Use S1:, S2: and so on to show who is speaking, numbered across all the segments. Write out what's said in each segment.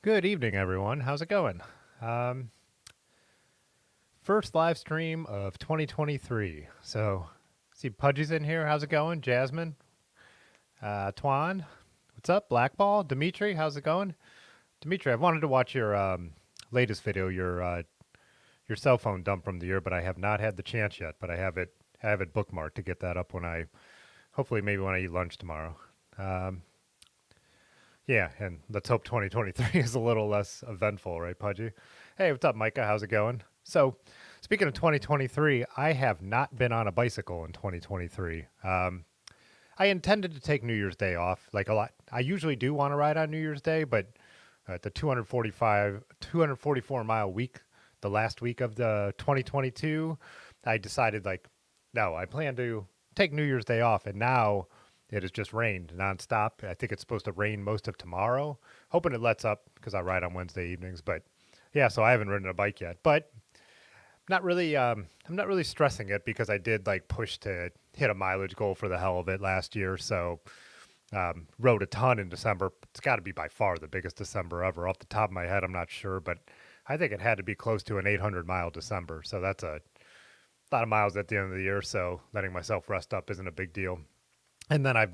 S1: Good evening, everyone. How's it going? Um, First live stream of 2023. So, see Pudgy's in here. How's it going? Jasmine, Twan, what's up? Blackball, Dimitri, how's it going? Dimitri, I've wanted to watch your latest video, your cell phone dump from the year, but I have not had the chance yet. But I have it bookmarked to get that up when hopefully maybe when I eat lunch tomorrow. Um, yeah, and let's hope 2023 is a little less eventful, right, Pudgy? Hey, what's up, Micah? How's it going? So, speaking of 2023, I have not been on a bicycle in 2023. I intended to take New Year's Day off, like a lot. I usually do want to ride on New Year's Day, but at the 244 mile week, the last week of the 2022, I decided like, no, I plan to take New Year's Day off, and now it has just rained nonstop. I think it's supposed to rain most of tomorrow. Hoping it lets up because I ride on Wednesday evenings, but yeah, so I haven't ridden a bike yet, but not really. I'm not really stressing it because I did like push to hit a mileage goal for the hell of it last year. So rode a ton in December. It's got to be by far the biggest December ever. Off the top of my head, I'm not sure, but I think it had to be close to an 800-mile December. So that's a lot of miles at the end of the year. So letting myself rest up isn't a big deal. And then I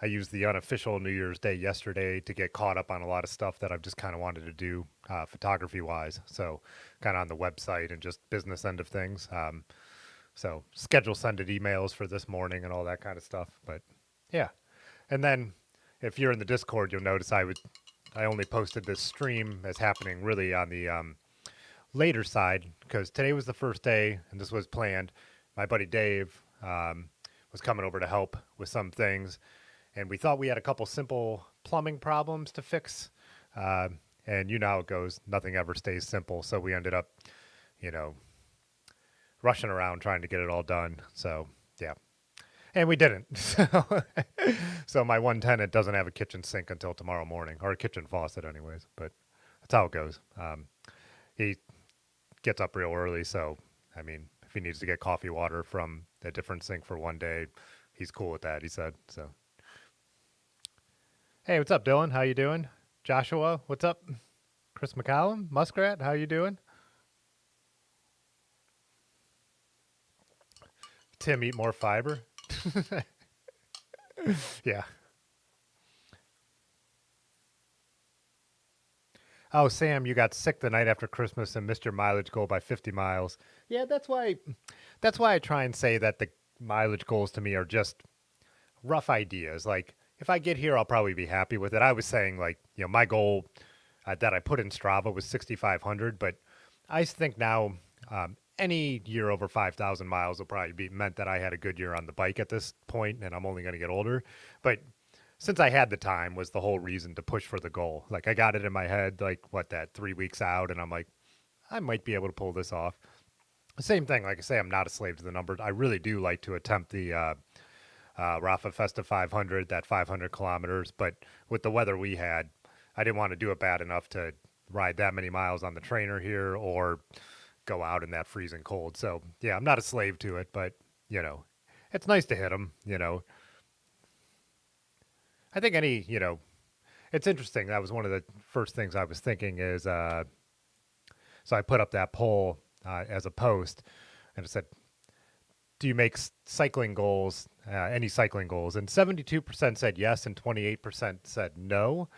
S1: used the unofficial New Year's Day yesterday to get caught up on a lot of stuff that I've just kind of wanted to do photography wise. So kind of on the website and just business end of things. So schedule sended emails for this morning and all that kind of stuff. But yeah. And then if you're in the Discord, you'll notice I only posted this stream as happening really on the later side because today was the first day and this was planned. My buddy Dave was coming over to help with some things, and we thought we had a couple simple plumbing problems to fix. Uh, and you know how it goes; nothing ever stays simple. So we ended up, you know, rushing around trying to get it all done. So yeah, and we didn't. So my one tenant doesn't have a kitchen sink until tomorrow morning, or a kitchen faucet, anyways. But that's how it goes. He gets up real early, so I mean, if he needs to get coffee water from a different sink for one day, he's cool with that. He said so. Hey, what's up, Dylan? How you doing? Joshua, what's up? Chris McCallum, Muskrat, how you doing? Tim, eat more fiber. Yeah. Oh, Sam, you got sick the night after Christmas and missed your mileage goal by 50 miles. Yeah, that's why I try and say that the mileage goals to me are just rough ideas. Like if I get here, I'll probably be happy with it. I was saying like, my goal that I put in Strava was 6,500, but I think now any year over 5,000 miles will probably be meant that I had a good year on the bike at this point, and I'm only going to get older. But since I had the time was the whole reason to push for the goal. Like I got it in my head, like what that 3 weeks out, and I'm like, I might be able to pull this off. Same thing, like I say, I'm not a slave to the numbers. I really do like to attempt the Rafa Festa 500, that 500 kilometers. But with the weather we had, I didn't want to do it bad enough to ride that many miles on the trainer here or go out in that freezing cold. So yeah, I'm not a slave to it, but you know, it's nice to hit them. I think it's interesting. That was one of the first things I was thinking is, so I put up that poll as a post, and it said, "Do you make cycling goals? Any cycling goals?" And 72% said yes, and 28% said no.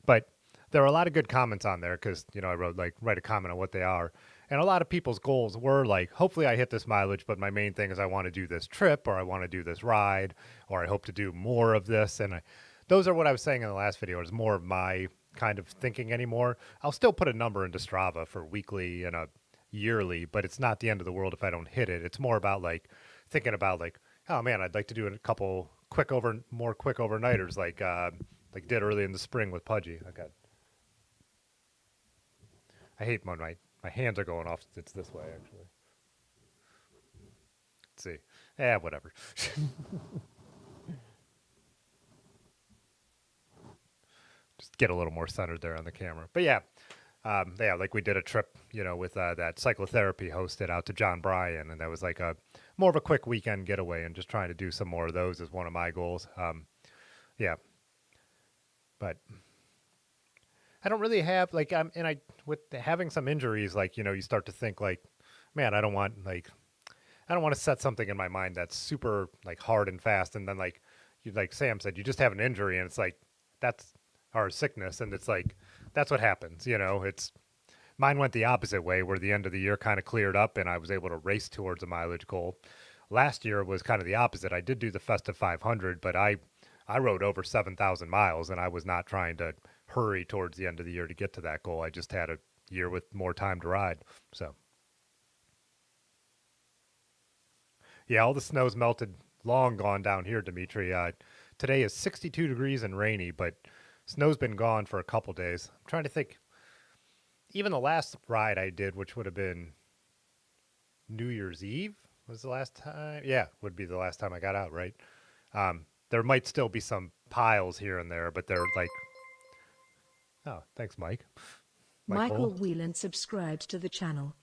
S1: But there are a lot of good comments on there because I wrote like write a comment on what they are, and a lot of people's goals were like, hopefully I hit this mileage, but my main thing is I want to do this trip, or I want to do this ride, or I hope to do more of this. And those are what I was saying in the last video. Is more of my kind of thinking anymore. I'll still put a number into Strava for weekly and a yearly, but it's not the end of the world if I don't hit it. It's more about like thinking about like, oh man, I'd like to do a couple more quick overnighters like did early in the spring with Pudgy. Okay. I hate my hands are going off. It's this way actually. Let's see. Yeah, whatever. Just get a little more centered there on the camera. But yeah, like we did a trip, with that cyclotherapy hosted out to John Bryan, and that was like a more of a quick weekend getaway, and just trying to do some more of those is one of my goals. Yeah, but I don't really have like and I with having some injuries, like you start to think like, man, I don't want to set something in my mind that's super like hard and fast, and then like Sam said, you just have an injury, and it's like that's our sickness, and it's like that's what happens. It's mine went the opposite way, where the end of the year kind of cleared up, and I was able to race towards a mileage goal. Last year was kind of the opposite. I did do the Festive 500, but I rode over 7,000 miles, and I was not trying to hurry towards the end of the year to get to that goal. I just had a year with more time to ride. So, yeah, all the snow's melted, long gone down here, Dimitri. Today is 62 degrees and rainy, but snow's been gone for a couple days. I'm trying to think. Even the last ride I did, which would have been New Year's Eve, was the last time. Yeah, would be the last time I got out, right? There might still be some piles here and there, but they're like, oh, thanks, Mike.
S2: Michael
S1: Michael.
S2: Whelan subscribed to the channel.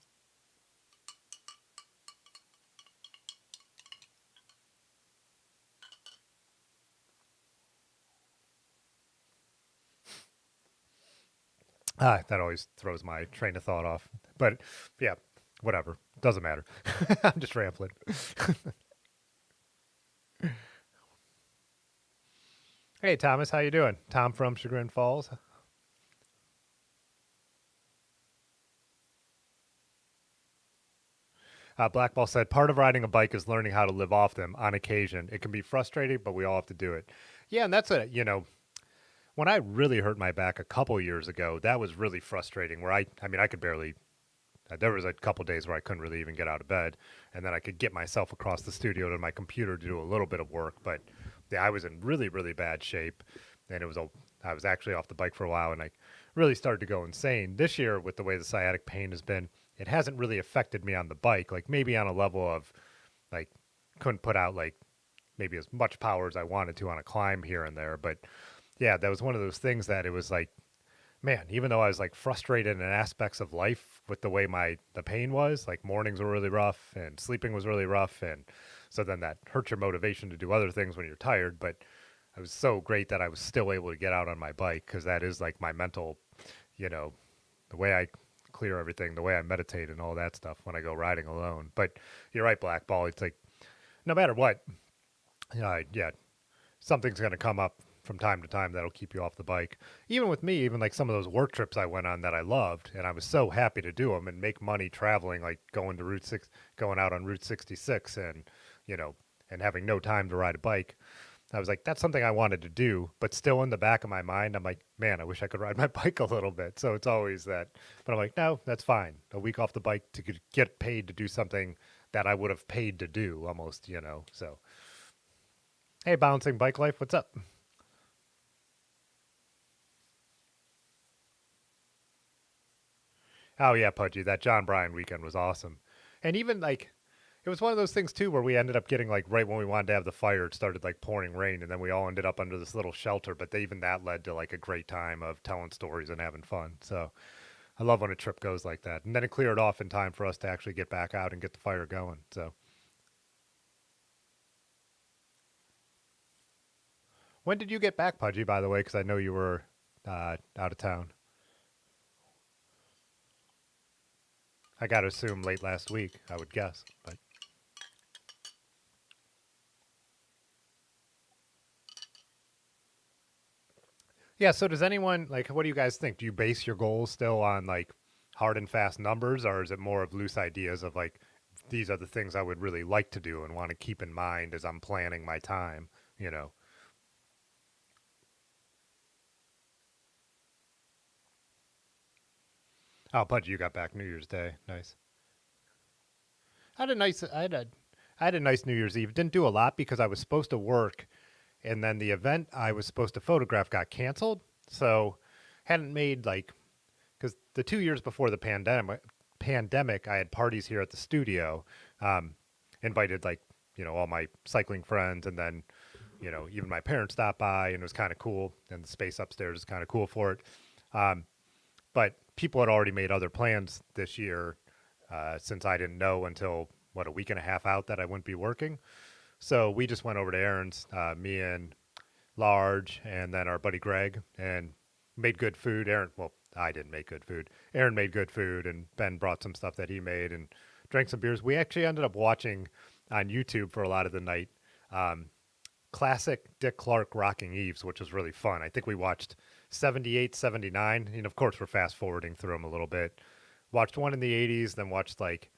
S1: That always throws my train of thought off. But yeah, whatever. Doesn't matter. I'm just rambling. Hey, Thomas, how you doing? Tom from Chagrin Falls. Blackball said, part of riding a bike is learning how to live off them on occasion. It can be frustrating, but we all have to do it. Yeah, and that's when I really hurt my back a couple years ago, that was really frustrating where I mean, I could barely, there was a couple days where I couldn't really even get out of bed. And then I could get myself across the studio to my computer to do a little bit of work. But yeah, I was in really, really bad shape. And I was actually off the bike for a while and I really started to go insane. This year, with the way the sciatic pain has been, it hasn't really affected me on the bike. Like maybe on a level of like, couldn't put out like maybe as much power as I wanted to on a climb here and there. But yeah, that was one of those things that it was like, man, even though I was like frustrated in aspects of life with the way the pain was, like mornings were really rough and sleeping was really rough, and so then that hurts your motivation to do other things when you're tired. But I was so great that I was still able to get out on my bike because that is like my mental, you know, the way I clear everything, the way I meditate and all that stuff when I go riding alone. But you're right, Blackball. It's like no matter what, yeah, something's going to come up from time to time that'll keep you off the bike. Even with me, even like some of those work trips I went on that I loved, and I was so happy to do them and make money traveling, like going out on Route 66, and you know, and having no time to ride a bike. I was like, that's something I wanted to do, but still in the back of my mind, I'm like, man, I wish I could ride my bike a little bit. So it's always that. But I'm like, no, that's fine. A week off the bike to get paid to do something that I would have paid to do almost. So, hey, Bouncing Bike Life, what's up? Oh yeah, Pudgy, that John Bryan weekend was awesome. And even like it was one of those things too where we ended up getting like right when we wanted to have the fire, it started like pouring rain and then we all ended up under this little shelter, but even that led to like a great time of telling stories and having fun. So I love when a trip goes like that. And then it cleared off in time for us to actually get back out and get the fire going. So when did you get back, Pudgy, by the way, because I know you were out of town. I got to assume late last week, I would guess. But yeah, so does anyone like what do you guys think? Do you base your goals still on like hard and fast numbers or is it more of loose ideas of like these are the things I would really like to do and want to keep in mind as I'm planning my time, you know? Oh, Pudge, you got back New Year's Day. Nice. I had a nice I had a nice New Year's Eve. Didn't do a lot because I was supposed to work and then the event I was supposed to photograph got canceled. So hadn't made like because the 2 years before the pandemic, I had parties here at the studio, um, invited like all my cycling friends, and then even my parents stopped by, and it was kind of cool. And the space upstairs is kind of cool for it. Um, but people had already made other plans this year, since I didn't know until what a week and a half out that I wouldn't be working. So we just went over to Aaron's, me and Large, and then our buddy Greg, and made good food. Aaron, well, I didn't make good food. Aaron made good food, and Ben brought some stuff that he made and drank some beers. We actually ended up watching on YouTube for a lot of the night um, classic Dick Clark Rocking Eves, which was really fun. I think we watched 78, 79, and of course we're fast forwarding through them a little bit. Watched one in the 80s, then watched like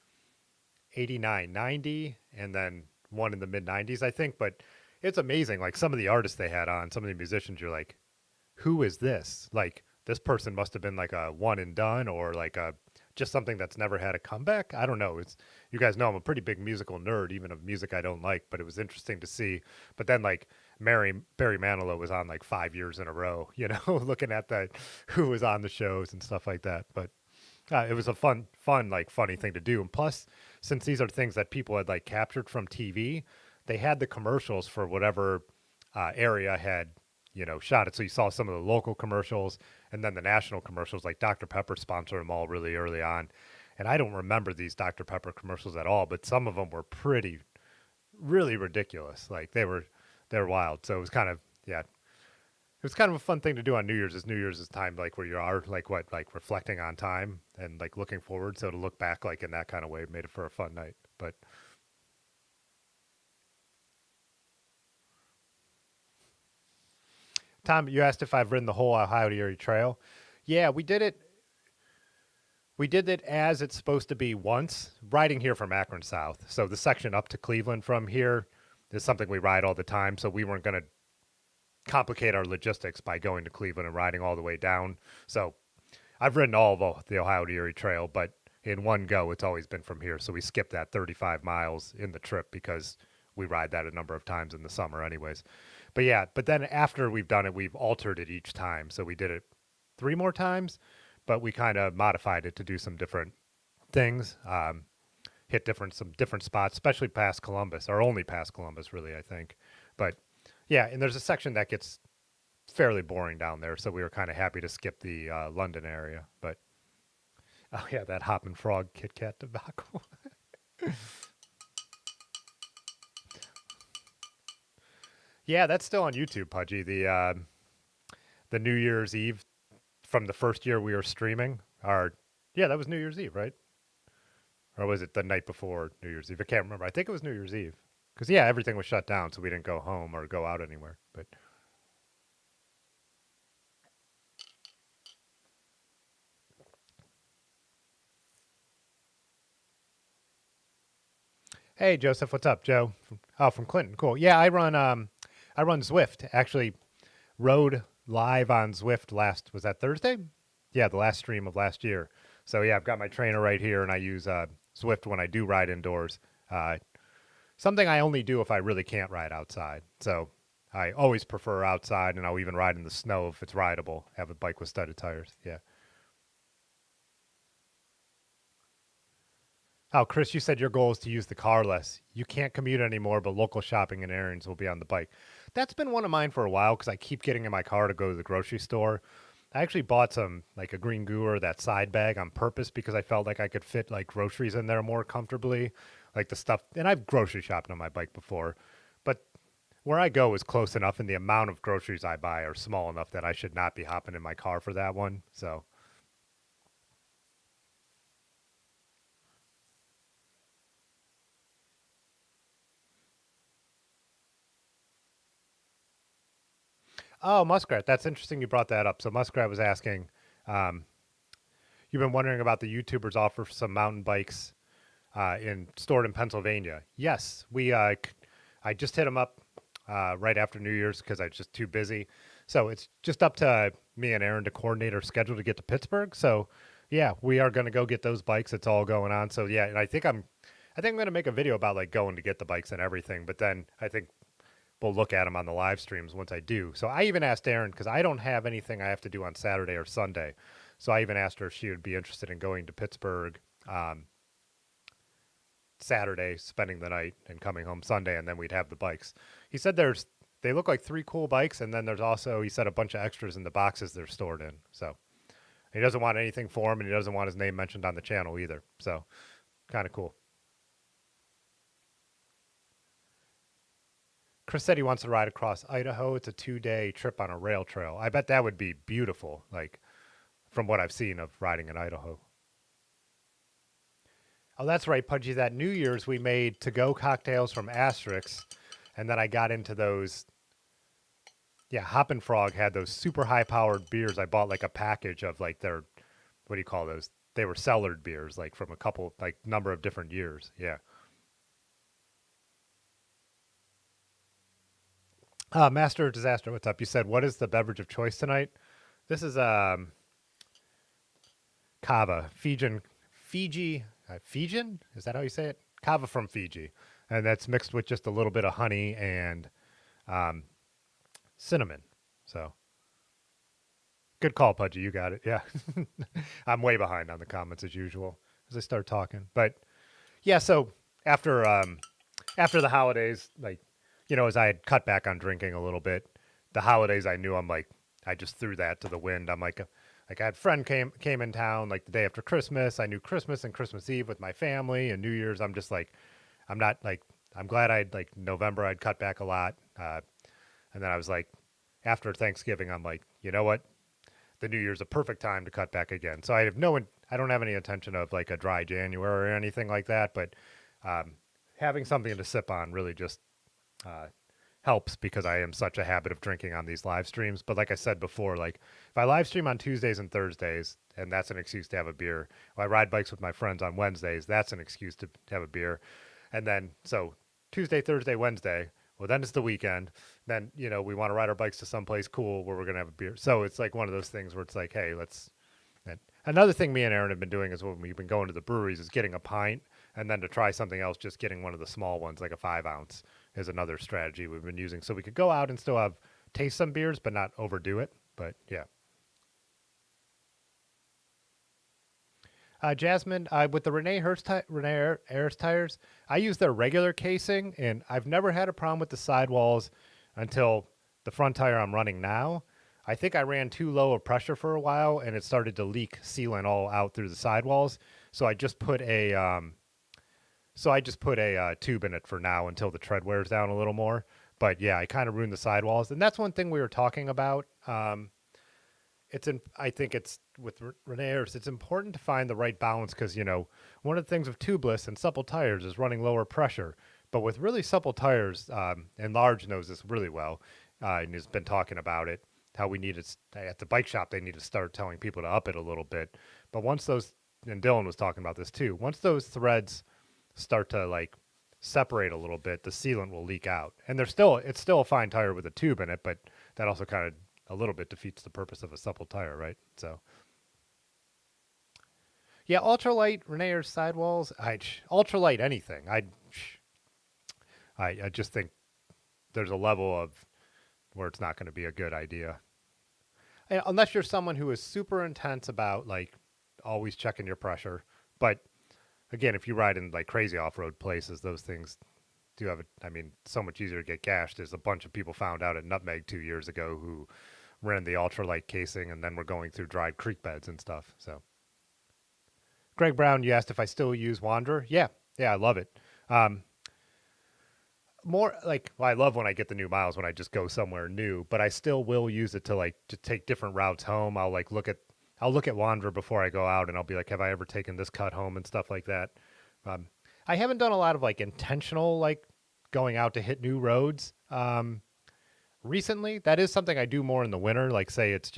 S1: 89, 90, and then one in the mid 90s, I think. But it's amazing. Like some of the artists they had on, some of the musicians, you're like, who is this? Like this person must have been like a one and done or like a just something that's never had a comeback. I don't know. It's you guys know I'm a pretty big musical nerd, even of music I don't like, but it was interesting to see. But then like Barry Manilow was on like 5 years in a row, looking at that who was on the shows and stuff like that. But it was a fun, like funny thing to do. And plus, since these are things that people had like captured from TV, they had the commercials for whatever area had, shot it. So you saw some of the local commercials and then the national commercials, like Dr. Pepper sponsored them all really early on. And I don't remember these Dr. Pepper commercials at all, but some of them were really ridiculous. Like they were wild. So it was kind of, yeah, it was kind of a fun thing to do on New Year's. Is New Year's is time like where you are like reflecting on time and like looking forward. So to look back like in that kind of way made it for a fun night. But Tom, you asked if I've ridden the whole Ohio to Erie Trail. Yeah, we did it. We did it as it's supposed to be once, riding here from Akron South. So the section up to Cleveland from here is something we ride all the time. So we weren't going to complicate our logistics by going to Cleveland and riding all the way down. So I've ridden all of the Ohio to Erie Trail, but in one go, it's always been from here. So we skipped that 35 miles in the trip because we ride that a number of times in the summer, anyways. But yeah, but then after we've done it, we've altered it each time. So we did it 3 more times, but we kind of modified it to do some different things. Hit some different spots, especially past Columbus, or only past Columbus, really, I think. But yeah, and there's a section that gets fairly boring down there, so we were kind of happy to skip the London area. But oh yeah, that Hoppin' Frog Kit Kat debacle. Yeah, that's still on YouTube, Pudgy. The New Year's Eve from the first year we were streaming. Yeah, that was New Year's Eve, right? Or was it the night before New Year's Eve? I can't remember. I think it was New Year's Eve. Because yeah, everything was shut down, so we didn't go home or go out anywhere. But hey, Joseph, what's up, Joe? From Clinton, cool. Yeah, I run Zwift. Actually, rode live on Zwift was that Thursday? Yeah, the last stream of last year. So yeah, I've got my trainer right here, and I use Zwift when I do ride indoors. Uh, Something I only do if I really can't ride outside. So I always prefer outside, and I'll even ride in the snow if it's rideable. Have a bike with studded tires. Yeah. Oh, Chris, you said your goal is to use the car less. You can't commute anymore, but local shopping and errands will be on the bike. That's been one of mine for a while because I keep getting in my car to go to the grocery store. I actually bought like a green goo or that side bag on purpose because I felt like I could fit like groceries in there more comfortably, like the stuff. And I've grocery shopped on my bike before, but where I go is close enough, and the amount of groceries I buy are small enough that I should not be hopping in my car for that one. So oh, Muskrat. That's interesting you brought that up. So Muskrat was asking, um, you've been wondering about the YouTubers offer some mountain bikes stored in Pennsylvania. Yes, I just hit them up right after New Year's because I was just too busy. So it's just up to me and Aaron to coordinate our schedule to get to Pittsburgh. So yeah, we are going to go get those bikes. It's all going on. So yeah, and I think I'm going to make a video about like going to get the bikes and everything. But then I think we'll look at them on the live streams once I do. So I even asked Erin because I don't have anything I have to do on Saturday or Sunday. So I even asked her if she would be interested in going to Pittsburgh Saturday, spending the night, and coming home Sunday, and then we'd have the bikes. He said they look like 3 cool bikes, and then there's also he said a bunch of extras in the boxes they're stored in. So he doesn't want anything for him, and he doesn't want his name mentioned on the channel either. So kind of cool. Chris said he wants to ride across Idaho. It's a 2-day trip on a rail trail. I bet that would be beautiful, like from what I've seen of riding in Idaho. Oh, that's right, Pudgy. That New Year's we made to-go cocktails from Asterix, and then I got into those. Yeah, Hop and Frog had those super high-powered beers. I bought like a package of like their, what do you call those? They were cellared beers, like from a couple, like number of different years. Yeah. Master of Disaster, what's up? You said, what is the beverage of choice tonight? This is kava, Fijian? Is that how you say it? Kava from Fiji, and that's mixed with just a little bit of honey and um, cinnamon. So good call, Pudgy. You got it. Yeah, I'm way behind on the comments as usual as I start talking, but yeah. So after the holidays, like as I had cut back on drinking a little bit, the holidays I knew I just threw that to the wind. I'm like I had a friend came in town like the day after Christmas. I knew Christmas and Christmas Eve with my family and New Year's. I'm just like, I'm not like, I'm glad I'd like November I'd cut back a lot. And then I was like, after Thanksgiving, I'm like, you know what? The New Year's a perfect time to cut back again. So I don't have any intention of like a dry January or anything like that, but having something to sip on really just helps because I am such a habit of drinking on these live streams. But like I said before, like if I live stream on Tuesdays and Thursdays, and that's an excuse to have a beer. If I ride bikes with my friends on Wednesdays, that's an excuse to have a beer. And then so Tuesday, Thursday, Wednesday, well then it's the weekend. Then, we want to ride our bikes to someplace cool where we're gonna have a beer. So it's like one of those things where it's like, hey, let's and another thing me and Aaron have been doing is when we've been going to the breweries is getting a pint and then to try something else, just getting one of the small ones, like a 5 ounce is another strategy we've been using. So we could go out and still taste some beers, but not overdo it. But yeah. Jasmine, with the Rene Ayers tires, I use their regular casing, and I've never had a problem with the sidewalls until the front tire I'm running now. I think I ran too low of pressure for a while, and it started to leak sealant all out through the sidewalls. So I just put a tube in it for now until the tread wears down a little more. But yeah, I kind of ruined the sidewalls, and that's one thing we were talking about. I think it's with Rene Ayers, it's important to find the right balance because, one of the things with tubeless and supple tires is running lower pressure. But with really supple tires, and Large knows this really well, and has been talking about it, how we need it at the bike shop, they need to start telling people to up it a little bit. But once those, and Dylan was talking about this too, once those threads start to like separate a little bit, the sealant will leak out. And it's still a fine tire with a tube in it, but that also kind of a little bit defeats the purpose of a supple tire, right? So yeah, ultralight Rene Ayers sidewalls. Ultralight anything. I just think there's a level of where it's not going to be a good idea. And unless you're someone who is super intense about like always checking your pressure. But again, if you ride in like crazy off-road places, those things do have so much easier to get gashed. There's a bunch of people found out at Nutmeg 2 years ago who ran the ultralight casing and then were going through dried creek beds and stuff. So Greg Brown, you asked if I still use Wanderer. Yeah, I love it. More like, well, I love when I get the new miles when I just go somewhere new, but I still will use it to take different routes home. I'll look at Wanderer before I go out, and I'll be like, have I ever taken this cut home and stuff like that. I haven't done a lot of like intentional like going out to hit new roads recently. That is something I do more in the winter. Like say it's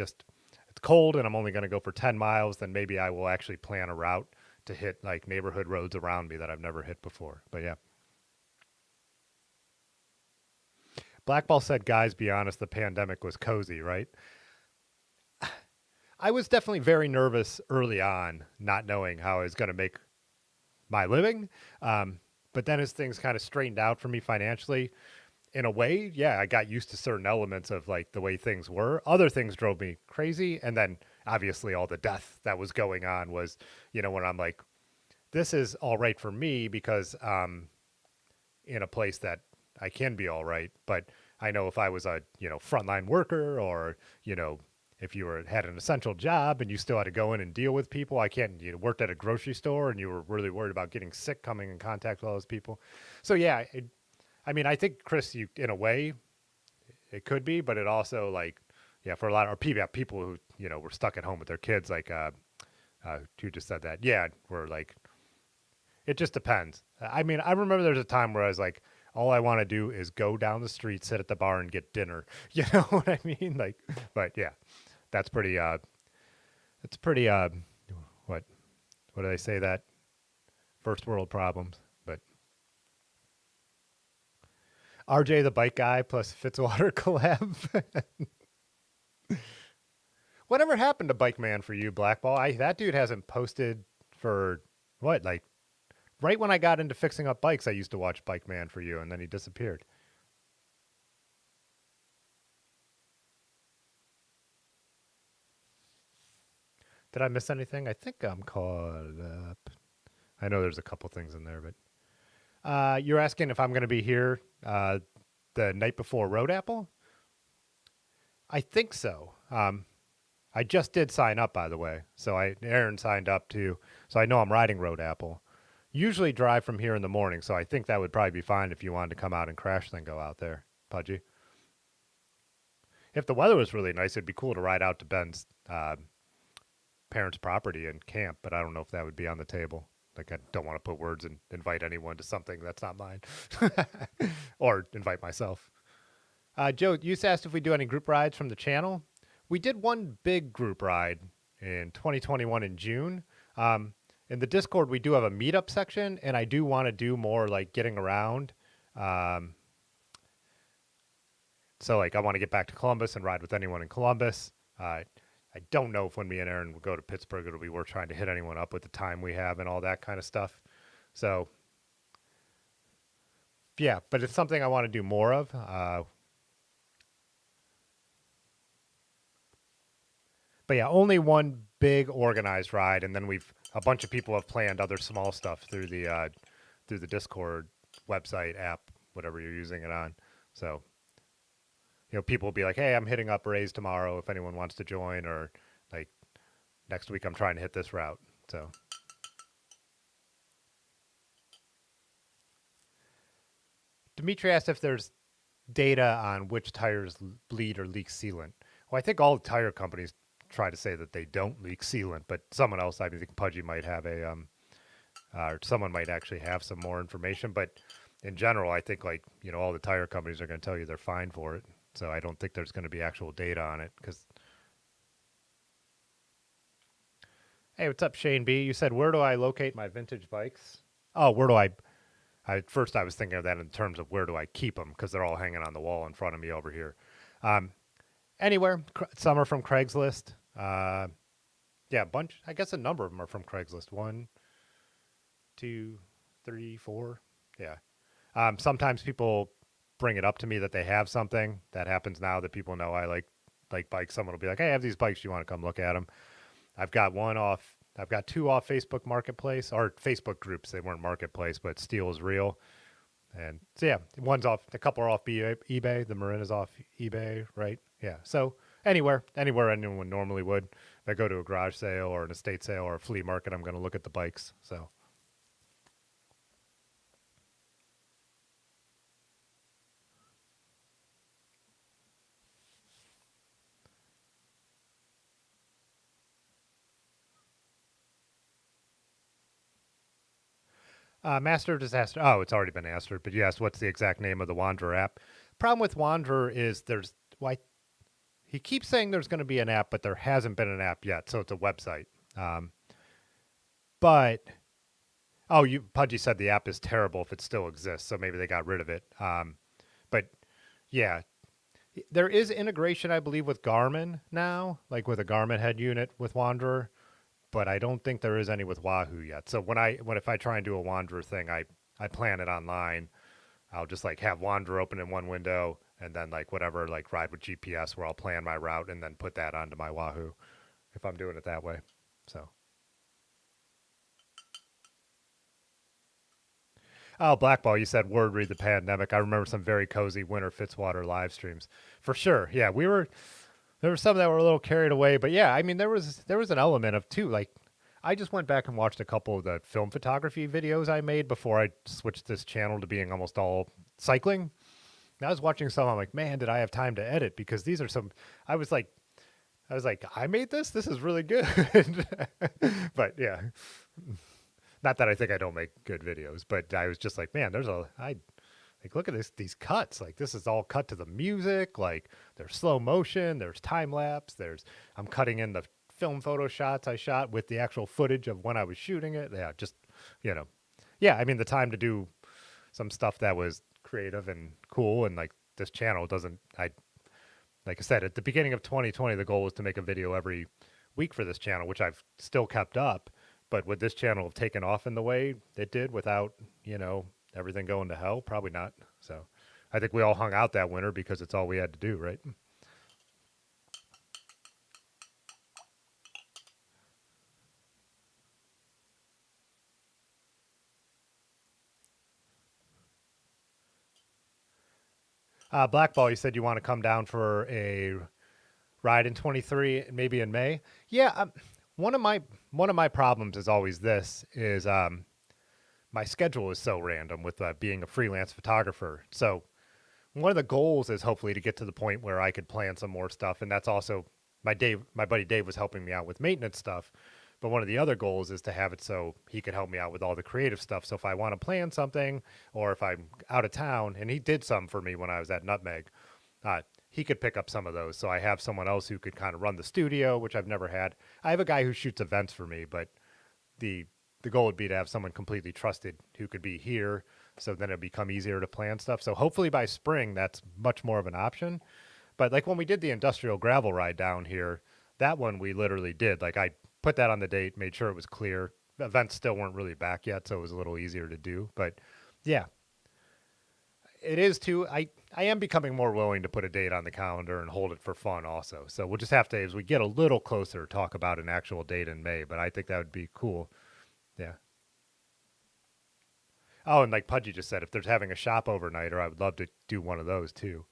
S1: cold and I'm only going to go for 10 miles, then maybe I will actually plan a route to hit like neighborhood roads around me that I've never hit before. But yeah. Blackball said, guys, be honest, the pandemic was cozy, right? I was definitely very nervous early on, not knowing how I was going to make my living. But then as things kind of straightened out for me financially, in a way, yeah, I got used to certain elements of like the way things were. Other things drove me crazy. And then obviously all the death that was going on was, when I'm like, this is all right for me because in a place that I can be all right. But I know if I was a, frontline worker or, if you had an essential job and you still had to go in and deal with people, worked at a grocery store and you were really worried about getting sick coming in contact with all those people. So yeah, I mean, I think Chris, you in a way it could be, but it also like, yeah, for a lot of people, yeah, people who were stuck at home with their kids, like who just said that, yeah, we're like, it just depends. I mean, I remember there's a time where I was like, all I want to do is go down the street, sit at the bar, and get dinner. You know what I mean? Like, but yeah, that's pretty. It's pretty. What what do they say that first world problems? But RJ the bike guy plus Fitzwater collab. Whatever happened to Bike Man for you, Blackball? That dude hasn't posted for what, like right when I got into fixing up bikes. I used to watch Bike Man for you, and then he disappeared. Did I miss anything? I think I'm caught up. I know there's a couple things in there, but you're asking if I'm going to be here the night before Road Apple? I think so. I just did sign up, by the way. So Aaron signed up too. So I know I'm riding Road Apple. Usually drive from here in the morning, so I think that would probably be fine if you wanted to come out and crash, then go out there, Pudgy. If the weather was really nice, it'd be cool to ride out to Ben's parents' property and camp, but I don't know if that would be on the table. Like, I don't want to put words and invite anyone to something that's not mine, or invite myself. Joe, you asked if we do any group rides from the channel. We did one big group ride in 2021 in June. In the Discord, we do have a meetup section, and I do want to do more like getting around. So like I want to get back to Columbus and ride with anyone in Columbus. I don't know if when me and Aaron will go to Pittsburgh, it'll be worth trying to hit anyone up with the time we have and all that kind of stuff. So yeah, but it's something I want to do more of. But yeah, only one big organized ride, and then a bunch of people have planned other small stuff through the Discord website app, whatever you're using it on. So people will be like, hey, I'm hitting up Rays tomorrow if anyone wants to join, or like next week I'm trying to hit this route. So Dimitri asked if there's data on which tires bleed or leak sealant. Well, I think all tire companies try to say that they don't leak sealant, but someone else, I think Pudgy might have or someone might actually have some more information. But in general, I think like, all the tire companies are going to tell you they're fine for it. So I don't think there's going to be actual data on it because. Hey, what's up, Shane B? You said, where do I locate my vintage bikes? Oh, where do at first I was thinking of that in terms of where do I keep them, because they're all hanging on the wall in front of me over here. Anywhere. Some are from Craigslist. Yeah, a bunch. I guess a number of them are from Craigslist. 1, 2, 3, 4. Yeah. Sometimes people bring it up to me that they have something. That happens now that people know I like bikes. Someone will be like, hey, I have these bikes. Do you want to come look at them? I've got two off Facebook Marketplace, or Facebook groups. They weren't Marketplace, but Steel is Real. And so, yeah, one's off, a couple are off eBay. The Marin is off eBay, right? Yeah. So anywhere anyone normally would. If I go to a garage sale or an estate sale or a flea market, I'm going to look at the bikes. So. Master Disaster. Oh, it's already been answered. But you asked what's the exact name of the Wanderer app. Problem with Wanderer is he keeps saying there's going to be an app, but there hasn't been an app yet. So it's a website. Pudgy said the app is terrible if it still exists. So maybe they got rid of it. But yeah, there is integration, I believe, with Garmin now, like with a Garmin head unit with Wanderer. But I don't think there is any with Wahoo yet. So if I try and do a Wanderer thing, I plan it online. I'll just like have Wanderer open in one window and then like whatever, like ride with GPS where I'll plan my route and then put that onto my Wahoo if I'm doing it that way. So. Oh, Blackball, you said word read the pandemic. I remember some very cozy winter Fitzwater live streams. For sure. Yeah, there were some that were a little carried away, but yeah, I mean, there was an element of too. Like, I just went back and watched a couple of the film photography videos I made before I switched this channel to being almost all cycling. And I was watching some. I'm like, man, did I have time to edit? Because these are some. I was like, I made this. This is really good. But yeah, not that I think I don't make good videos, but I was just like, man, like, look at these cuts. Like, this is all cut to the music. Like, there's slow motion, there's time lapse, I'm cutting in the film photo shots I shot with the actual footage of when I was shooting it. Yeah, just, you know, yeah, I mean, the time to do some stuff that was creative and cool. And like, this channel like I said, at the beginning of 2020, the goal was to make a video every week for this channel, which I've still kept up. But would this channel have taken off in the way it did without, everything going to hell? Probably not. So I think we all hung out that winter because it's all we had to do, right? Blackball, you said you want to come down for a ride in 23, maybe in May. Yeah, one of my problems is always this is my schedule is so random with being a freelance photographer. So one of the goals is hopefully to get to the point where I could plan some more stuff, and that's also my buddy Dave was helping me out with maintenance stuff. But one of the other goals is to have it so he could help me out with all the creative stuff. So if I want to plan something, or if I'm out of town, and he did some for me when I was at Nutmeg, he could pick up some of those. So I have someone else who could kind of run the studio, which I've never had. I have a guy who shoots events for me, but the goal would be to have someone completely trusted who could be here. So then it'd become easier to plan stuff. So hopefully by spring, that's much more of an option. But like when we did the industrial gravel ride down here, that one we literally did. Like I put that on the date, made sure it was clear. Events still weren't really back yet, so it was a little easier to do. But yeah, it is too. I am becoming more willing to put a date on the calendar and hold it for fun also. So we'll just have to, as we get a little closer, talk about an actual date in May. But I think that would be cool. Yeah. Oh, and like Pudgy just said, if there's having a shop overnighter, I would love to do one of those too.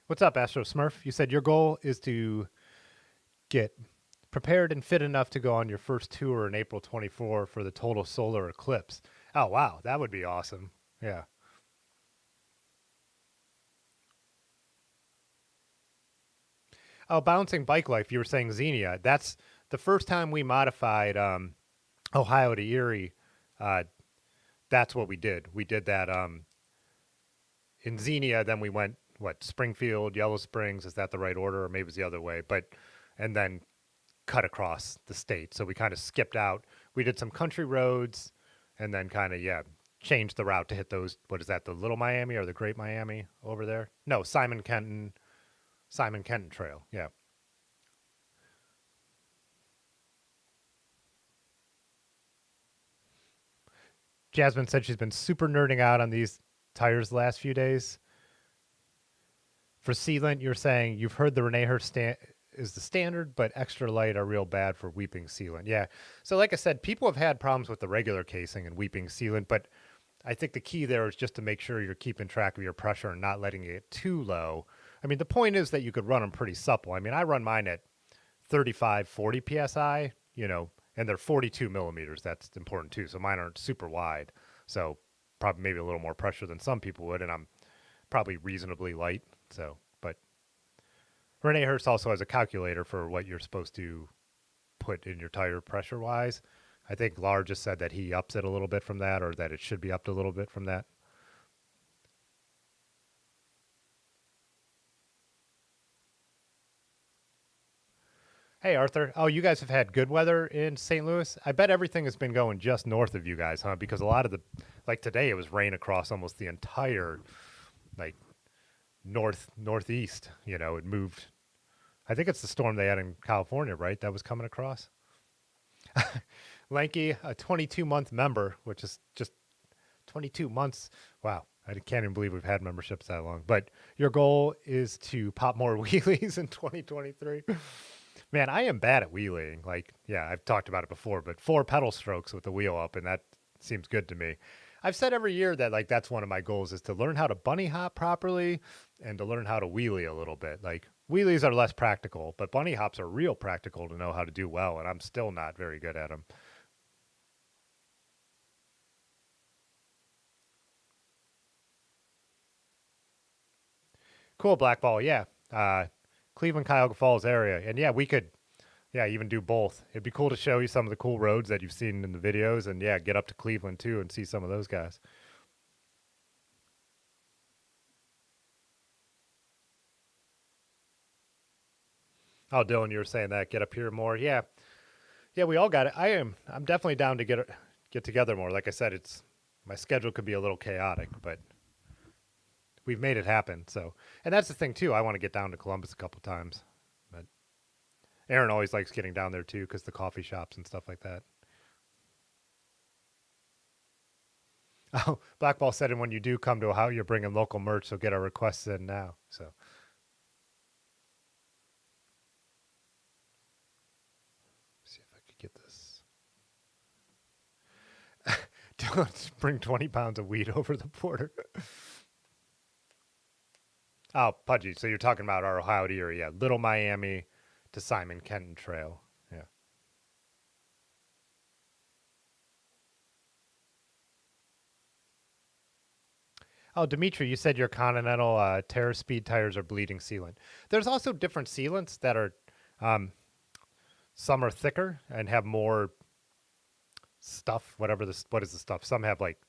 S1: What's up, Astro Smurf? You said your goal is to get prepared and fit enough to go on your first tour in April 24 for the total solar eclipse. Oh, wow. That would be awesome. Yeah. Oh, Bouncing Bike Life, you were saying Xenia. That's the first time we modified Ohio to Erie. Uh, that's what we did. We did that in Xenia. Then we went, Springfield, Yellow Springs. Is that the right order? Or maybe it's the other way. And then cut across the state. So we kind of skipped out. We did some country roads and then kind of, changed the route to hit those. What is that? The Little Miami or the Great Miami over there? No, Simon Kenton Trail. Yeah. Jasmine said she's been super nerding out on these tires the last few days. For sealant, you're saying you've heard the Rene Hurst is the standard, but extra light are real bad for weeping sealant. Yeah. So like I said, people have had problems with the regular casing and weeping sealant, but I think the key there is just to make sure you're keeping track of your pressure and not letting it get too low. I mean, the point is that you could run them pretty supple. I mean, I run mine at 35, 40 PSI, and they're 42 millimeters. That's important too. So mine aren't super wide. So probably maybe a little more pressure than some people would. And I'm probably reasonably light. So, but Rene Hurst also has a calculator for what you're supposed to put in your tire pressure wise. I think Lar just said that he ups it a little bit from that, or that it should be upped a little bit from that. Hey, Arthur. Oh, you guys have had good weather in St. Louis? I bet everything has been going just north of you guys, huh? Because a lot of like today, it was rain across almost the entire, like, northeast. It moved. I think it's the storm they had in California, right? That was coming across. Lanky, a 22-month member, which is just 22 months. Wow. I can't even believe we've had memberships that long. But your goal is to pop more wheelies in 2023. Man, I am bad at wheeling. Like, yeah, I've talked about it before, but 4 pedal strokes with the wheel up, and that seems good to me. I've said every year that, like, that's one of my goals is to learn how to bunny hop properly and to learn how to wheelie a little bit. Like, wheelies are less practical, but bunny hops are real practical to know how to do well, and I'm still not very good at them. Cool, Black Ball. Yeah. Cleveland, Cuyahoga Falls area. And yeah, we could, yeah, even do both. It'd be cool to show you some of the cool roads that you've seen in the videos and yeah, get up to Cleveland too and see some of those guys. Oh, Dylan, you were saying that. Get up here more. Yeah. Yeah, we all got it. I'm definitely down to get together more. Like I said, it's my schedule could be a little chaotic, but we've made it happen. So, and that's the thing too. I want to get down to Columbus a couple times, but Aaron always likes getting down there too because the coffee shops and stuff like that. Oh, Blackball said, and when you do come to Ohio, you're bringing local merch, so get our requests in now. So, see if I could get this. Don't bring 20 pounds of weed over the border. Oh, Pudgy. So you're talking about our Ohio area, yeah. Little Miami to Simon Kenton Trail. Yeah. Oh, Dimitri, you said your Continental Terra Speed tires are bleeding sealant. There's also different sealants that are, um, some are thicker and have more stuff. Whatever this, what is the stuff? Some have like,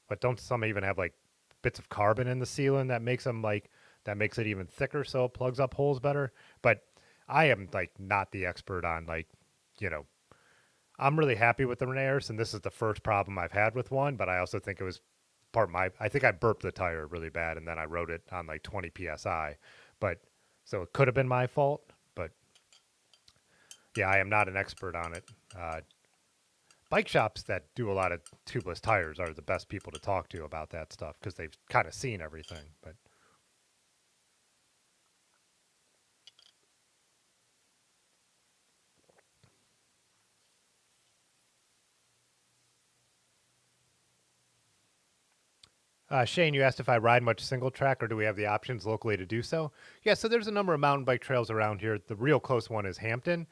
S1: but don't some even have like bits of carbon in the sealant that makes them like that makes it even thicker, so it plugs up holes better. But I am like not the expert on like, you know, I'm really happy with the Renaers, and this is the first problem I've had with one. But I also think it was part of my. I think I burped the tire really bad, and then I rode it on like 20 psi. But so it could have been my fault. But yeah, I am not an expert on it. Bike shops that do a lot of tubeless tires are the best people to talk to about that stuff because they've kind of seen everything. But Shane, you asked if I ride much single track or do we have the options locally to do so? Yeah, so there's a number of mountain bike trails around here. The real close one is Hampton.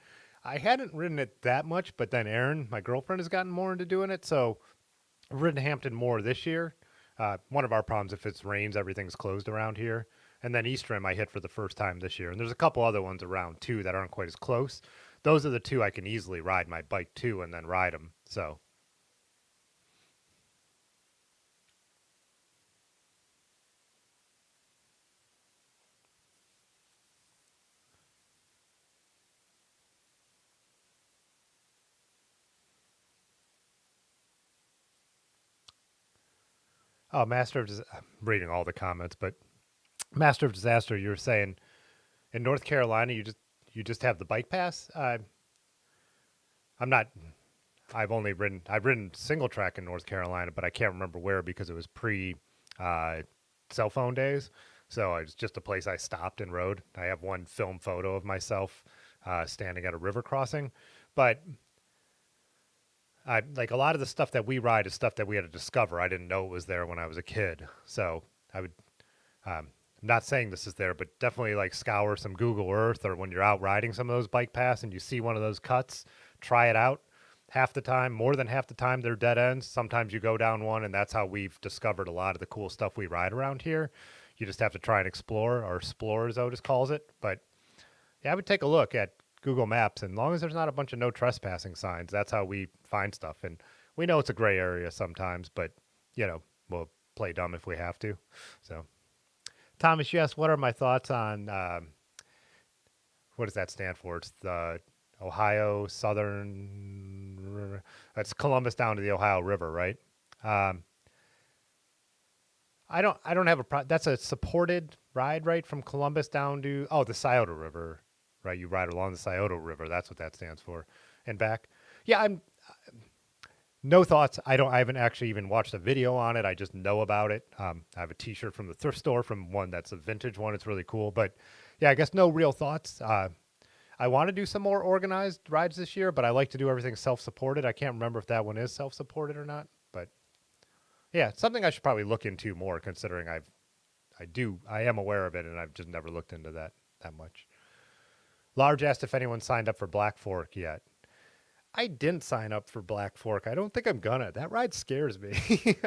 S1: I hadn't ridden it that much, but then Erin, my girlfriend, has gotten more into doing it. So I've ridden Hampton more this year. One of our problems, if it rains, everything's closed around here. And then East Rim I hit for the first time this year. And there's a couple other ones around too that aren't quite as close. Those are the two I can easily ride my bike to and then ride them. So oh, I'm reading all the comments, but Master of Disaster, you were saying in North Carolina, you just have the bike pass. I'm not. I've ridden single track in North Carolina, but I can't remember where because it was pre uh, cell phone days. So it was just a place I stopped and rode. I have one film photo of myself standing at a river crossing, but I like a lot of the stuff that we ride is stuff that we had to discover. I didn't know it was there when I was a kid, so I would. I'm not saying this is there, but definitely like scour some Google Earth or when you're out riding some of those bike paths and you see one of those cuts, try it out. Half the time, more than half the time, they're dead ends. Sometimes you go down one, and that's how we've discovered a lot of the cool stuff we ride around here. You just have to try and explore, or explore as Otis calls it. But yeah, I would take a look at Google Maps, and as long as there's not a bunch of no trespassing signs, that's how we find stuff. And we know it's a gray area sometimes, but we'll play dumb if we have to. So, Thomas, you asked what are my thoughts on what does that stand for? It's the Ohio Southern. That's Columbus down to the Ohio River, right? Um, I don't have a That's a supported ride, right, from Columbus down to the Scioto River, right? You ride along the Scioto River. That's what that stands for, and back. Yeah, I'm no thoughts. I haven't actually even watched a video on it. I just know about it. I have a T-shirt from the thrift store from one that's a vintage one. It's really cool, but yeah, I guess no real thoughts. I want to do some more organized rides this year, but I like to do everything self-supported. I can't remember if that one is self-supported or not, but yeah, it's something I should probably look into more considering I am aware of it and I've just never looked into that much. Large asked if anyone signed up for Black Fork yet. I didn't sign up for Black Fork. I don't think I'm gonna. That ride scares me.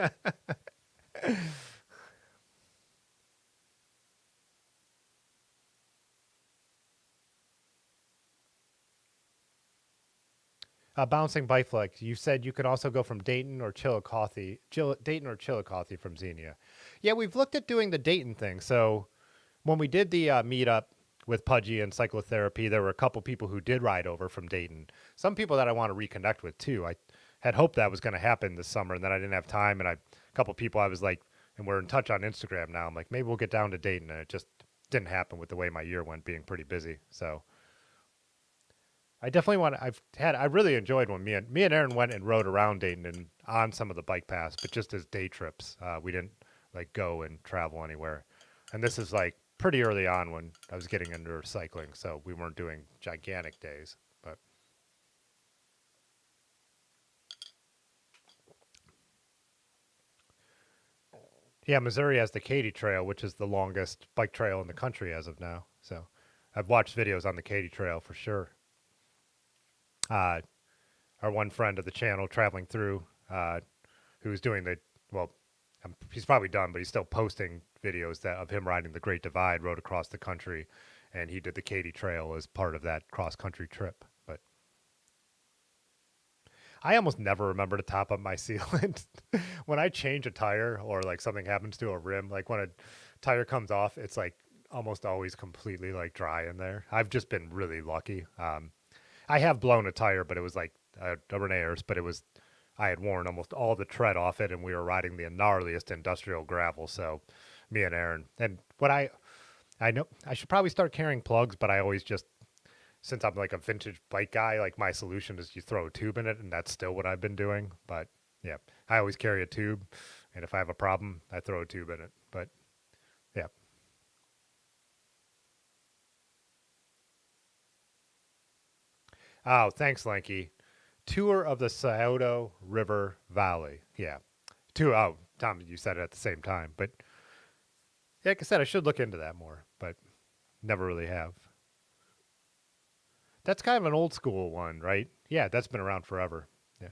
S1: Bouncing Bike Flex, you said you could also go from Dayton or Chillicothe, Dayton or Chillicothe from Xenia. Yeah, we've looked at doing the Dayton thing. So when we did the meetup with Pudgy and cyclotherapy, there were a couple people who did ride over from Dayton. Some people that I want to reconnect with too. I had hoped that was going to happen this summer, and then I didn't have time. And a couple people I was like, and we're in touch on Instagram now. I'm like, maybe we'll get down to Dayton, and it just didn't happen with the way my year went, being pretty busy. So I definitely want to. I really enjoyed when me and Aaron went and rode around Dayton and on some of the bike paths, but just as day trips. We didn't like go and travel anywhere. And this is like pretty early on when I was getting into cycling, so we weren't doing gigantic days. But yeah, Missouri has the Katy Trail, which is the longest bike trail in the country as of now. So I've watched videos on the Katy Trail for sure. Our one friend of the channel traveling through, who's doing the well, he's probably done, but he's still posting videos that of him riding the Great Divide, rode across the country, and he did the Katy Trail as part of that cross country trip. But I almost never remember to top up my sealant when I change a tire or like something happens to a rim. Like when a tire comes off, it's like almost always completely like dry in there. I've just been really lucky. I have blown a tire, but it was like a Renaers, but I had worn almost all the tread off it, and we were riding the gnarliest industrial gravel. So me and Aaron, and what I know I should probably start carrying plugs, but I always just, since I'm like a vintage bike guy, like my solution is you throw a tube in it, and that's still what I've been doing. But yeah, I always carry a tube, and if I have a problem, I throw a tube in it. But yeah. Oh, thanks, Lanky. Tour of the Scioto River Valley. Yeah. Oh, Tom, you said it at the same time. But yeah, like I said, I should look into that more, but never really have. That's kind of an old school one, right? Yeah, that's been around forever. Yeah.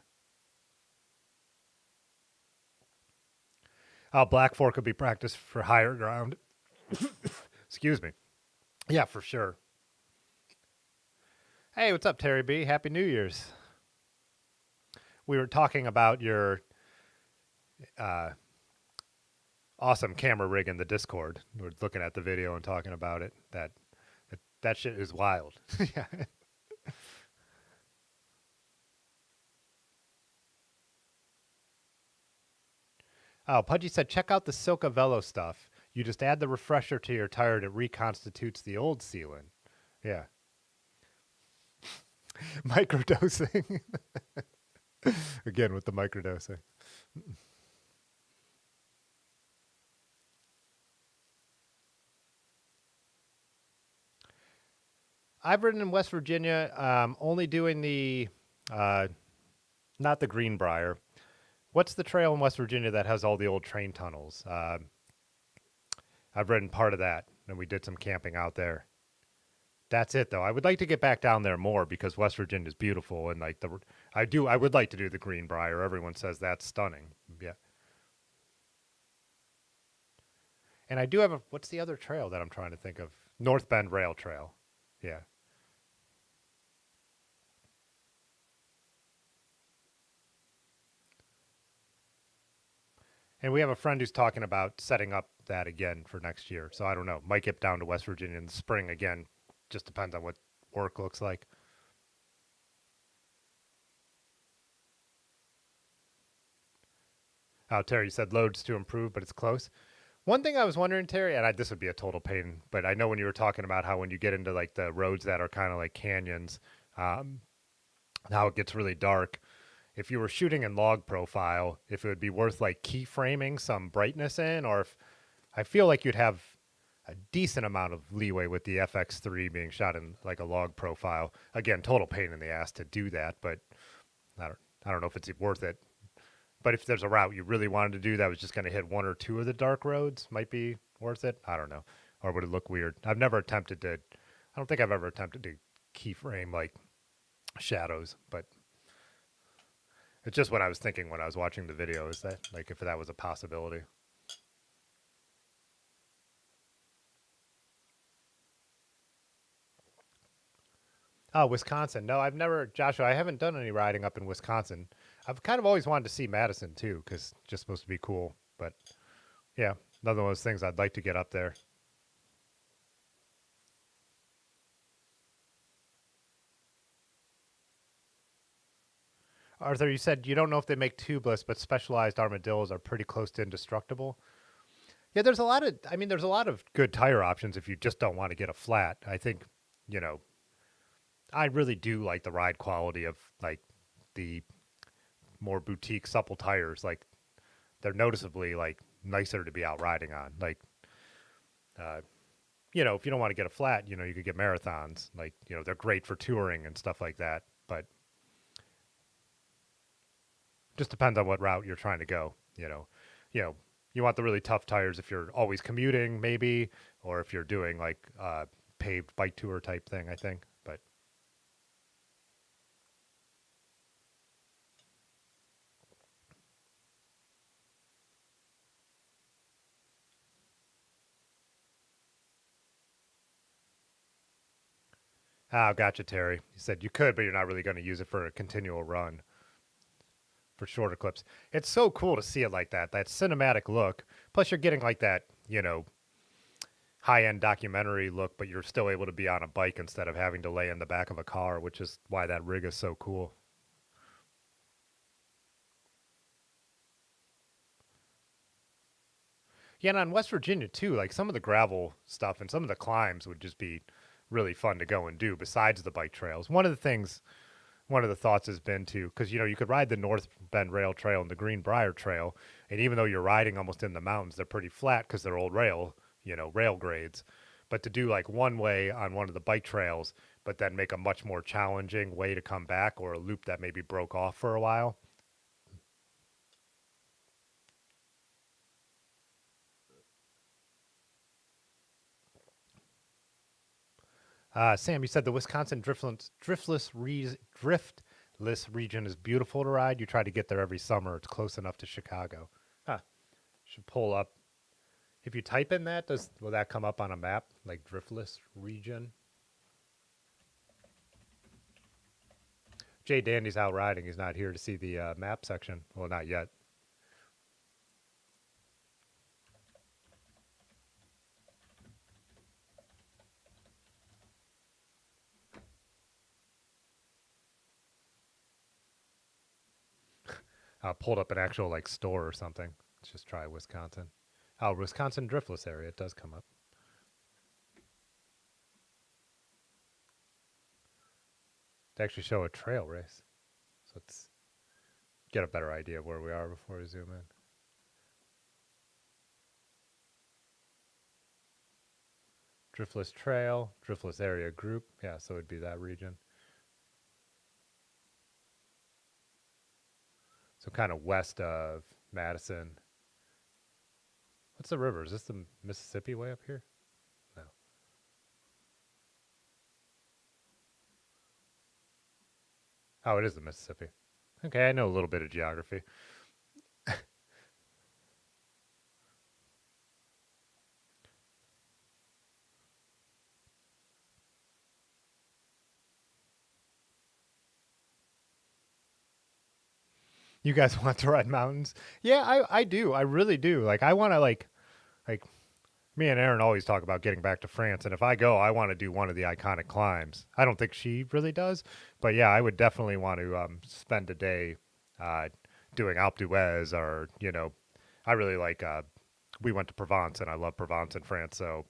S1: Oh, Black Fork could be practiced for higher ground. Excuse me. Yeah, for sure. Hey, what's up, Terry B? Happy New Year's. We were talking about your uh, awesome camera rig in the Discord. We were looking at the video and talking about it. That shit is wild. Yeah. Oh, Pudgy said, check out the Silca Velo stuff. You just add the refresher to your tire and it reconstitutes the old sealant. Yeah. Microdosing. Again with the microdosing. I've ridden in West Virginia, only doing uh, not the Greenbrier. What's the trail in West Virginia that has all the old train tunnels? I've ridden part of that, and we did some camping out there. That's it, though. I would like to get back down there more because West Virginia is beautiful, and like I would like to do the Greenbrier. Everyone says that's stunning. Yeah, and I do have what's the other trail that I'm trying to think of? North Bend Rail Trail. Yeah. And we have a friend who's talking about setting up that again for next year. So I don't know. Might get down to West Virginia in the spring again. Just depends on what work looks like. Oh, Terry, you said loads to improve, but it's close. One thing I was wondering, Terry, and this would be a total pain, but I know when you were talking about how when you get into like the roads that are kind of like canyons, um, how it gets really dark. If you were shooting in log profile, if it would be worth like keyframing some brightness in, or if I feel like you'd have a decent amount of leeway with the FX3 being shot in like a log profile. Again, total pain in the ass to do that, but I don't know if it's worth it. But if there's a route you really wanted to do that was just going to hit one or two of the dark roads, might be worth it. I don't know. Or would it look weird? I don't think I've ever attempted to keyframe like shadows, but it's just what I was thinking when I was watching the video is that like if that was a possibility. Oh, Wisconsin. No, I've never, Joshua, I haven't done any riding up in Wisconsin. I've kind of always wanted to see Madison too, because it's just supposed to be cool. But yeah, another one of those things I'd like to get up there. Arthur, you said you don't know if they make tubeless, but specialized armadillos are pretty close to indestructible. Yeah, there's a lot of, I mean, there's a lot of good tire options if you just don't want to get a flat. I think, you know, I really do like the ride quality of like the more boutique supple tires. Like they're noticeably like nicer to be out riding on. Like, uh, if you don't want to get a flat, you could get marathons. Like, they're great for touring and stuff like that. But just depends on what route you're trying to go. You know, you want the really tough tires if you're always commuting, maybe, or if you're doing like paved bike tour type thing. I think, but gotcha, Terry. You said you could, but you're not really going to use it for a continual run for shorter clips. It's so cool to see it like that cinematic look. Plus, you're getting like that, high end documentary look, but you're still able to be on a bike instead of having to lay in the back of a car, which is why that rig is so cool. Yeah, and on West Virginia too, like some of the gravel stuff and some of the climbs would just be really fun to go and do besides the bike trails. One of the thoughts has been to, because you could ride the North Bend Rail Trail and the Greenbrier Trail, and even though you're riding almost in the mountains, they're pretty flat because they're old rail grades. But to do like one way on one of the bike trails, but then make a much more challenging way to come back, or a loop that maybe broke off for a while. Sam, you said the Wisconsin driftless region is beautiful to ride. You try to get there every summer. It's close enough to Chicago. Huh. Should pull up. If you type in that, will that come up on a map like driftless region? Jay Dandy's out riding. He's not here to see the map section. Well, not yet. Pulled up an actual like store or something. Let's just try Wisconsin. Oh, Wisconsin driftless area. It does come up. To actually show a trail race. So let's get a better idea of where we are before we zoom in. Driftless trail, driftless area group. Yeah, so it'd be that region. So kind of west of Madison. What's the river? Is this the Mississippi way up here? No. Oh, it is the Mississippi. Okay, I know a little bit of geography. You guys want to ride mountains? Yeah, I do. I really do. Like I want to like me and Aaron always talk about getting back to France, and if I go, I want to do one of the iconic climbs. I don't think she really does, but yeah, I would definitely want to spend a day uh, doing Alpe d'Huez, or I really like. We went to Provence, and I love Provence in France, so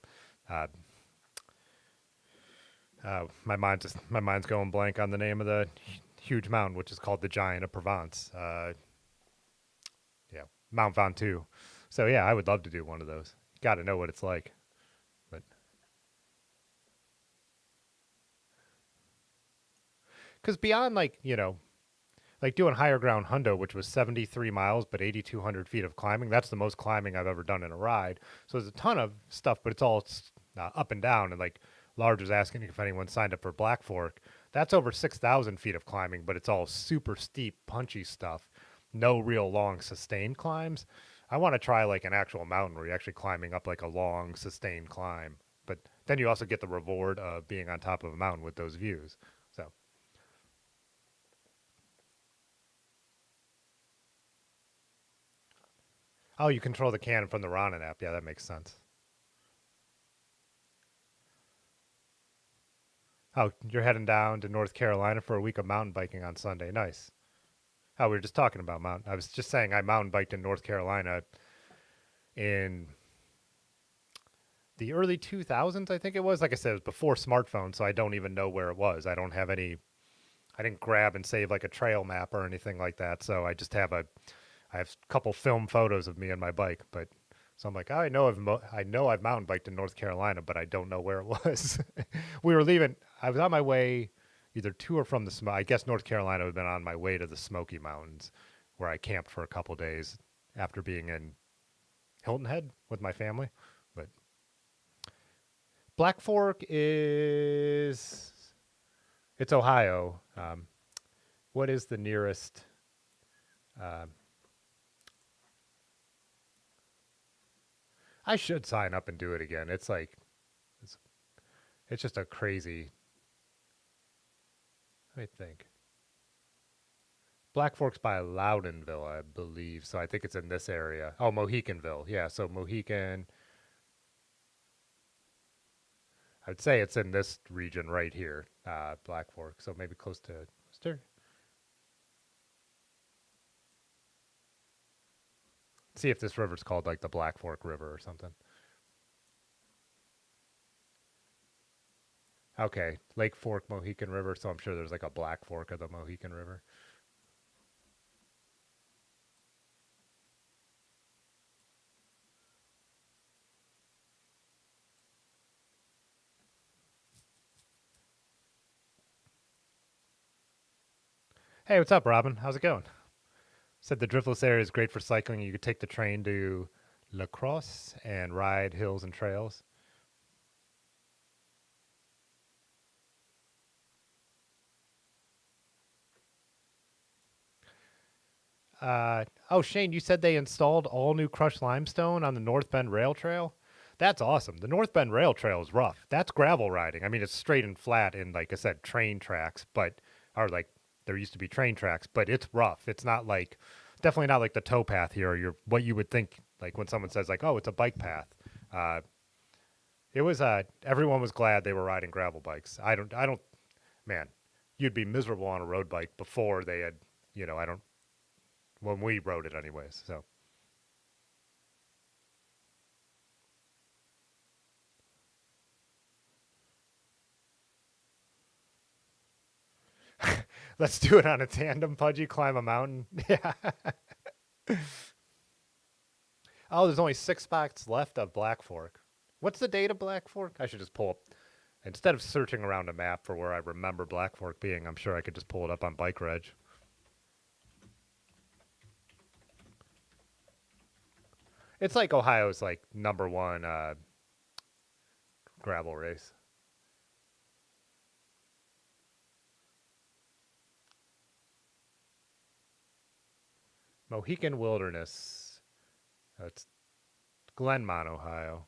S1: uh, my mind's going blank on the name of the huge mountain, which is called the Giant of Provence. Yeah, Mount Ventoux. So yeah, I would love to do one of those. Got to know what it's like, but because beyond like doing higher ground hundo, which was 73 miles but 8,200 feet of climbing. That's the most climbing I've ever done in a ride. So there's a ton of stuff, but it's all up and down. And like Large was asking if anyone signed up for Black Fork. That's over 6,000 feet of climbing, but it's all super steep, punchy stuff. No real long sustained climbs. I want to try like an actual mountain where you're actually climbing up like a long sustained climb. But then you also get the reward of being on top of a mountain with those views. Oh, you control the cannon from the Ronin app. Yeah, that makes sense. Oh, you're heading down to North Carolina for a week of mountain biking on Sunday. Nice. Oh, we were just talking about mountain. I was just saying I mountain biked in North Carolina in the early 2000s, I think it was. Like I said, it was before smartphones, so I don't even know where it was. I don't have any. I didn't grab and save like a trail map or anything like that. So I just have I have a couple film photos of me and my bike. But so I'm like, I know I've mountain biked in North Carolina, but I don't know where it was. We were leaving. I was on my way either to or from the. I guess North Carolina would have been on my way to the Smoky Mountains, where I camped for a couple days after being in Hilton Head with my family. But Black Fork is it's Ohio. What is the nearest? Um, I should sign up and do it again. It's, it's just a crazy. Let me think. Black Fork's by Loudonville, I believe. So I think it's in this area. Oh, Mohicanville. Yeah, so Mohican. I would say it's in this region right here, Black Fork. So maybe close to Worcester. See if this river's called like the Black Fork River or something. Okay, Lake Fork Mohican River. So I'm sure there's like a Black Fork of the Mohican River. Hey, what's up, Robin? How's it going? Said the driftless area is great for cycling. You could take the train to La Crosse and ride hills and trails. Oh, Shane, you said they installed all new crushed limestone on the North Bend Rail Trail. That's awesome. The North Bend Rail Trail is rough. That's gravel riding. I mean, it's straight and flat and, like I said, train tracks, but or like there used to be train tracks, but it's rough. It's not like definitely not like the towpath here. Or your what you would think like when someone says like, oh, it's a bike path. Uh, it was everyone was glad they were riding gravel bikes. I don't man, you'd be miserable on a road bike before they had, I don't when we rode it anyways. So let's do it on a tandem, Pudgy, climb a mountain. Yeah. Oh, there's only 6 spots left of Black Fork. What's the date of Black Fork? I should just pull up instead of searching around a map for where I remember Black Fork being. I'm sure I could just pull it up on Bike Reg. It's like Ohio's like number one gravel race. Mohican Wilderness. It's Glenmont, Ohio.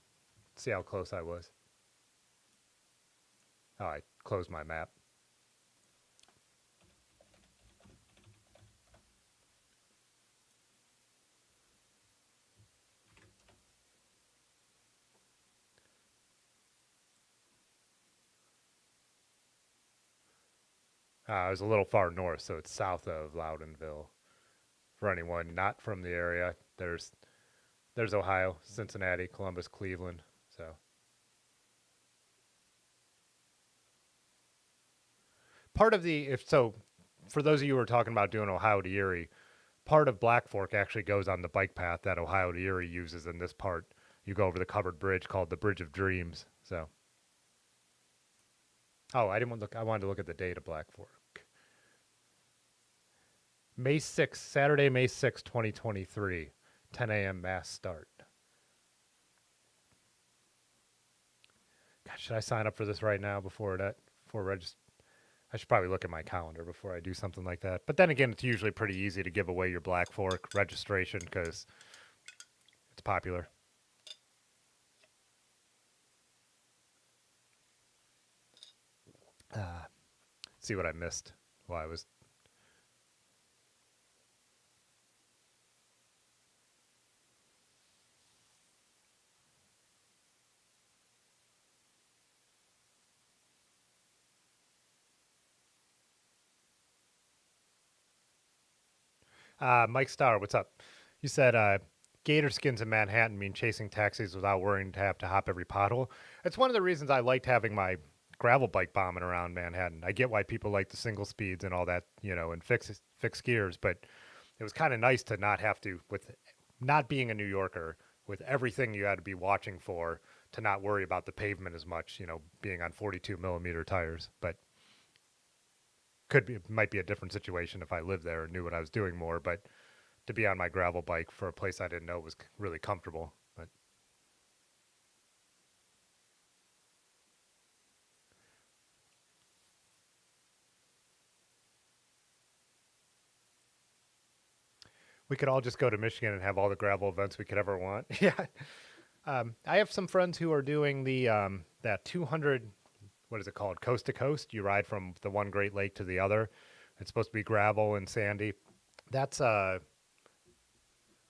S1: Let's see how close I was. Oh, I closed my map. I was a little far north, so it's south of Loudonville. For anyone not from the area, there's Ohio, Cincinnati, Columbus, Cleveland. So part of the if so for those of you who are talking about doing Ohio to Erie, part of Black Fork actually goes on the bike path that Ohio to Erie uses in this part. You go over the covered bridge called the Bridge of Dreams. So oh, I didn't want to look I wanted to look at the date of Black Fork. May 6th, Saturday, May 6th, 2023, 10 a.m. mass start. God, should I sign up for this right now before register? I should probably look at my calendar before I do something like that. But then again, it's usually pretty easy to give away your Black Fork registration because it's popular. Uh, see what I missed while I was. Mike Starr, what's up? You said gator skins in Manhattan mean chasing taxis without worrying to have to hop every pothole. It's one of the reasons I liked having my gravel bike bombing around Manhattan. I get why people like the single speeds and all that, and fixed gears, but it was kind of nice to not have to, with not being a New Yorker, with everything you had to be watching for, to not worry about the pavement as much, being on 42 millimeter tires. But might be a different situation if I lived there and knew what I was doing more. But to be on my gravel bike for a place I didn't know was really comfortable. But we could all just go to Michigan and have all the gravel events we could ever want. Yeah. I have some friends who are doing the that 200, what is it called, coast to coast. You ride from the one Great Lake to the other. It's supposed to be gravel and sandy. That's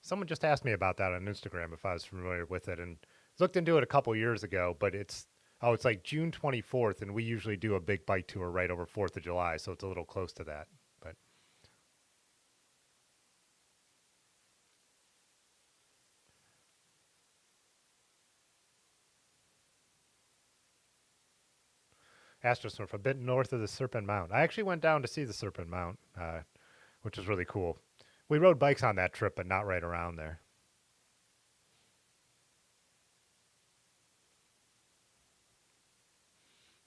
S1: someone just asked me about that on Instagram if I was familiar with it, and looked into it a couple years ago. But it's like June 24th, and we usually do a big bike tour right over 4th of July, so it's a little close to that. But Astrosurf, a bit north of the Serpent Mount. I actually went down to see the Serpent Mount, which was really cool. We rode bikes on that trip, but not right around there.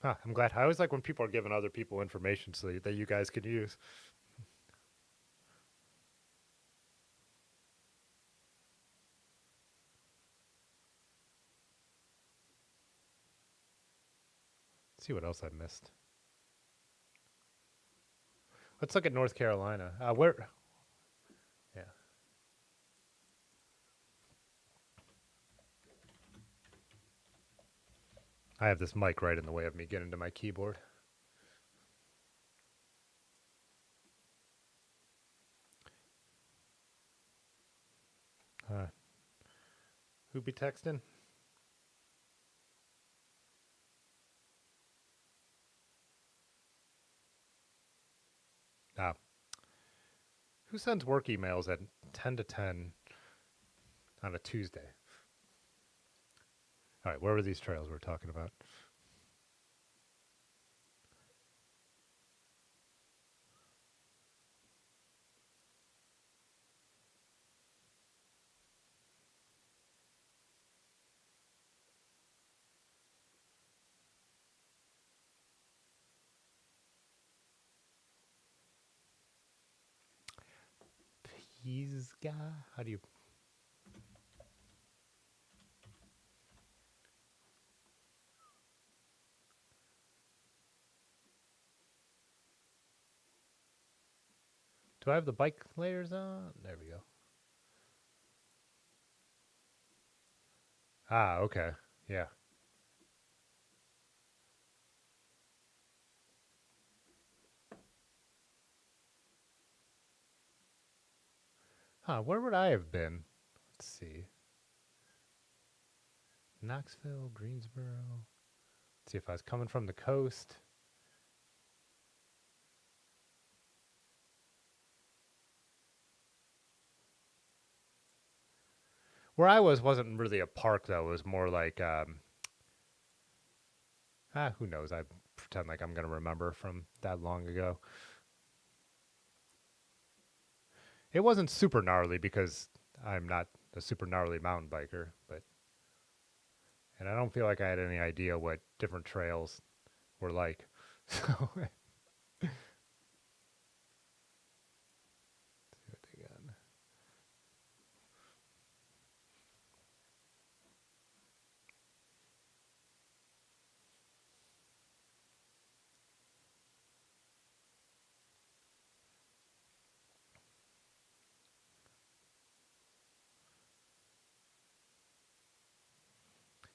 S1: Huh, I'm glad. I always like when people are giving other people information that you guys can use. Let's see what else I missed. Let's look at North Carolina. Where? Yeah. I have this mic right in the way of me getting to my keyboard. Who be texting? Ah. Who sends work emails at 10 to 10 on a Tuesday? All right, where were these trails we're talking about? Pisgah? How do you... Do I have the bike layers on? There we go. Ah, okay. Yeah. Huh, where would I have been? Let's see. Knoxville, Greensboro. Let's see if I was coming from the coast. Where I wasn't really a park, though. It was more like, who knows? I pretend like I'm going to remember from that long ago. It wasn't super gnarly because I'm not a super gnarly mountain biker, and I don't feel like I had any idea what different trails were like. So, see what they got.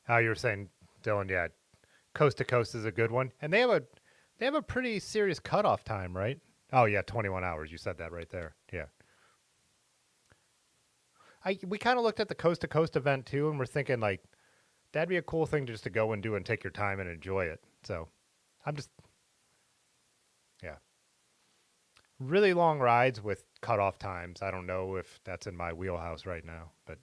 S1: How you were saying, Dylan? Yeah, coast to coast is a good one, and they have a pretty serious cutoff time, right? Oh yeah, 21 hours. You said that right there. Yeah. We kind of looked at the coast to coast event too, and we're thinking like that'd be a cool thing just to go and do and take your time and enjoy it. So I'm just, yeah, really long rides with cutoff times. I don't know if that's in my wheelhouse right now, but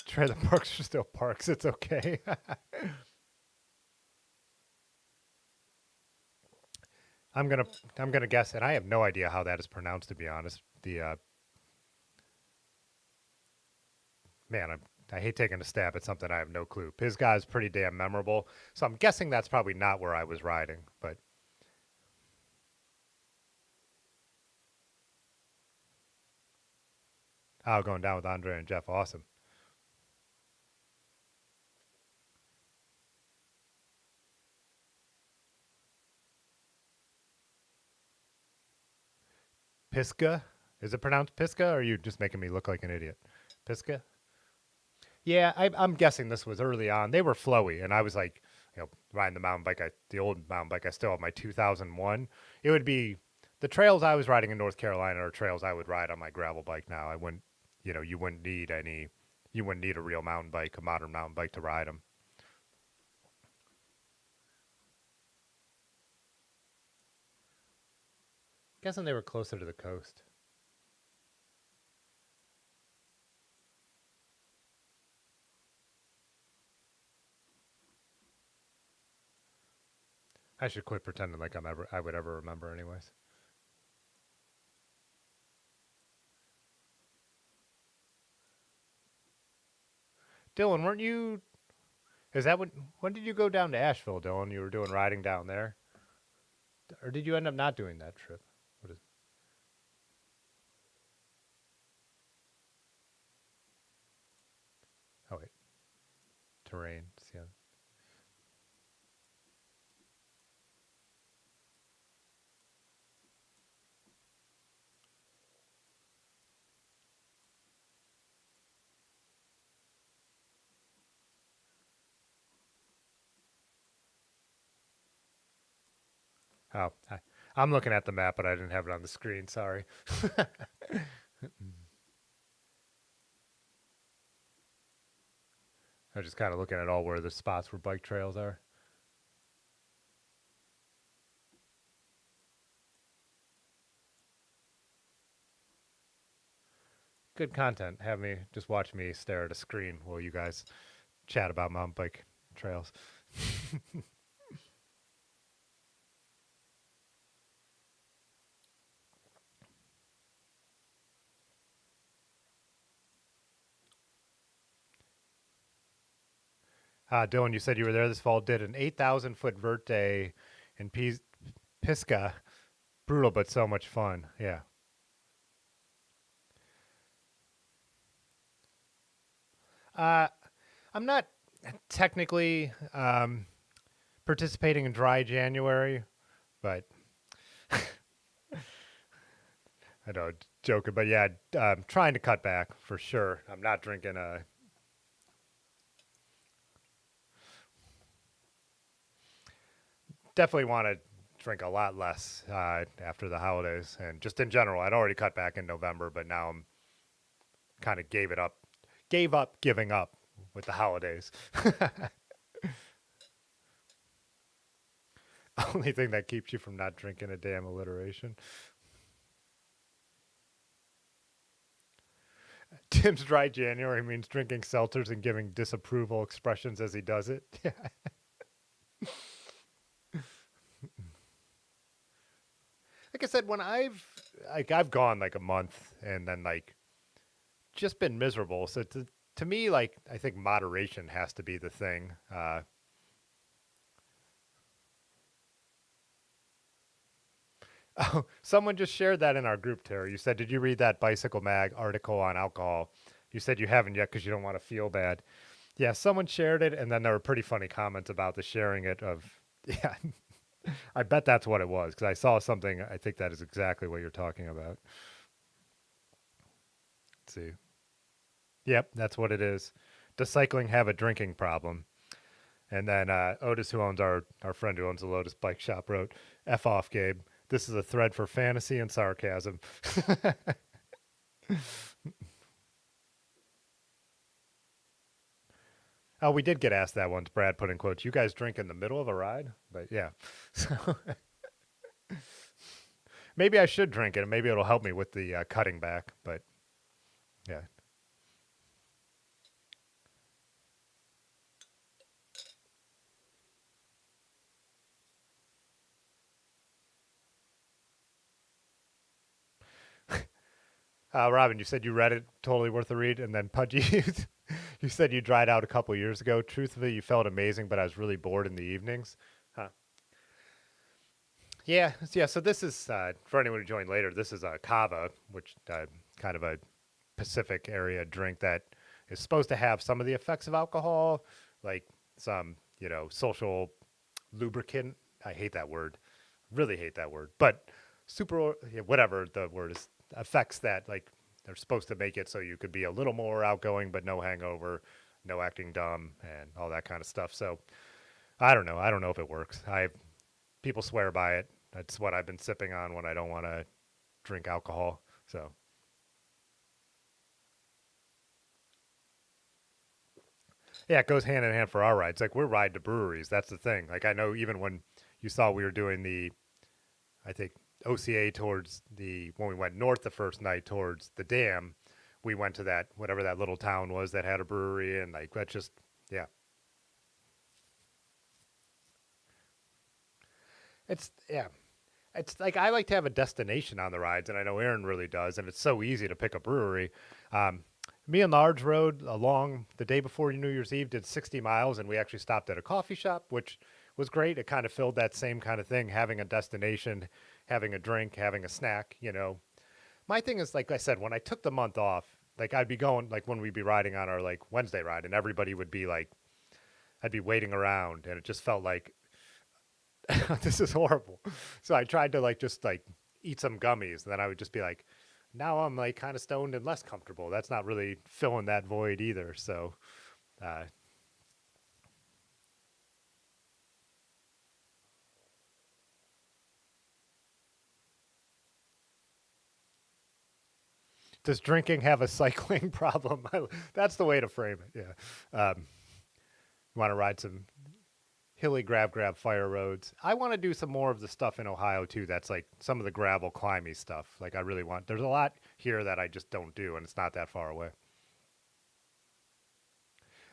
S1: trailer parks are still parks. It's okay. I'm gonna I'm gonna guess, and I have no idea how that is pronounced, to be honest. The man, I hate taking a stab at something I have no clue. Pisgah is pretty damn memorable, so I'm guessing that's probably not where I was riding. But going down with Andre and Jeff, awesome. Pisgah, is it pronounced Pisgah, or are you just making me look like an idiot? Pisgah. Yeah, I'm guessing this was early on. They were flowy, and I was like, riding the mountain bike, the old mountain bike I still have, my 2001. It would be the trails I was riding in North Carolina are trails I would ride on my gravel bike now. I wouldn't, you wouldn't need a real mountain bike, a modern mountain bike to ride them. Guessing they were closer to the coast. I should quit pretending like I would ever remember, anyways. Dylan, weren't you? Is that when did you go down to Asheville, Dylan? You were doing riding down there, or did you end up not doing that trip? What is? Oh wait, terrain. Yeah. Oh, I'm looking at the map, but I didn't have it on the screen. Sorry. I was just kind of looking at all where the spots where bike trails are. Good content. Have me just watch me stare at a screen while you guys chat about mountain bike trails. Dylan, you said you were there this fall. Did an 8,000-foot vert day in Pisgah. Brutal, but so much fun. Yeah. I'm not technically participating in dry January, but I know, joking, but yeah, I'm trying to cut back for sure. I'm not drinking definitely want to drink a lot less after the holidays, and just in general. I'd already cut back in November, but now I'm kind of gave up giving up with the holidays. Only thing that keeps you from not drinking a damn alliteration. Tim's dry January means drinking seltzers and giving disapproval expressions as he does it. Like I said, when I've gone like a month and then like just been miserable. So to me, like, I think moderation has to be the thing. Oh, someone just shared that in our group, Terry. You said, did you read that Bicycle Mag article on alcohol? You said you haven't yet because you don't want to feel bad. Yeah, someone shared it, and then there were pretty funny comments about the sharing it of, yeah, I bet that's what it was because I saw something. I think that is exactly what you're talking about. Let's see. Yep, that's what it is. Does cycling have a drinking problem? And then Otis, who owns our friend who owns the Lotus Bike Shop, wrote, "F off, Gabe. This is a thread for fantasy and sarcasm." Oh, we did get asked that once. Brad put in quotes. You guys drink in the middle of a ride, but yeah. So maybe I should drink it, and maybe it'll help me with the cutting back. But yeah. Robin, you said you read it, totally worth the read, and then Pudgy, you said you dried out a couple years ago. Truthfully, you felt amazing, but I was really bored in the evenings. Huh. Yeah, yeah. So this is for anyone who joined later. This is a kava, which kind of a Pacific area drink that is supposed to have some of the effects of alcohol, like some social lubricant. I hate that word, really hate that word, but yeah, whatever the word is, effects that like they're supposed to make it so you could be a little more outgoing, but no hangover, no acting dumb, and all that kind of stuff. So I don't know. I don't know if it works. People swear by it. That's what I've been sipping on when I don't want to drink alcohol. So yeah, it goes hand in hand for our rides. Like we're ride to breweries. That's the thing. Like I know even when you saw we were doing I think OCA towards when we went north the first night towards the dam, we went to that whatever that little town was that had a brewery, and like that's just yeah. It's yeah. It's like I like to have a destination on the rides, and I know Aaron really does, and it's so easy to pick a brewery. Um, Me and Large rode along the day before New Year's Eve, did 60 miles, and we actually stopped at a coffee shop, which was great. It kind of filled that same kind of thing, having a destination, having a drink, having a snack. My thing is, like I said, when I took the month off, like I'd be going, like when we'd be riding on our like Wednesday ride, and everybody would be like, I'd be waiting around, and it just felt like this is horrible. So I tried to like just like eat some gummies, and then I would just be like, now I'm like kind of stoned and less comfortable. That's not really filling that void either. So uh, does drinking have a cycling problem? That's the way to frame it. Yeah. You want to ride some hilly grab fire roads. I want to do some more of the stuff in Ohio too. That's like some of the gravel climby stuff. Like I really want. There's a lot here that I just don't do, and it's not that far away.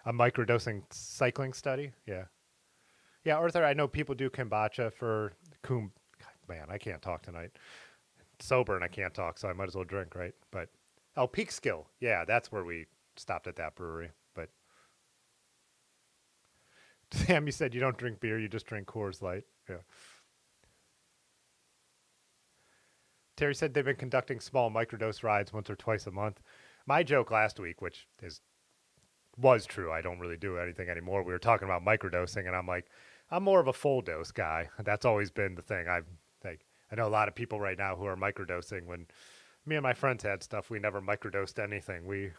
S1: A microdosing cycling study. Yeah. Yeah, Arthur, I know people do kombucha for kum. Man, I can't talk tonight. Sober and I can't talk, so I might as well drink, right? But Peak Skill, yeah, that's where we stopped at that brewery. But Sam, you said you don't drink beer, you just drink Coors Light. Yeah. Terry said they've been conducting small microdose rides once or twice a month. My joke last week, which was true, I don't really do anything anymore. We were talking about microdosing, and I'm like, I'm more of a full dose guy. That's always been the thing. I know a lot of people right now who are microdosing. When me and my friends had stuff, we never microdosed anything. We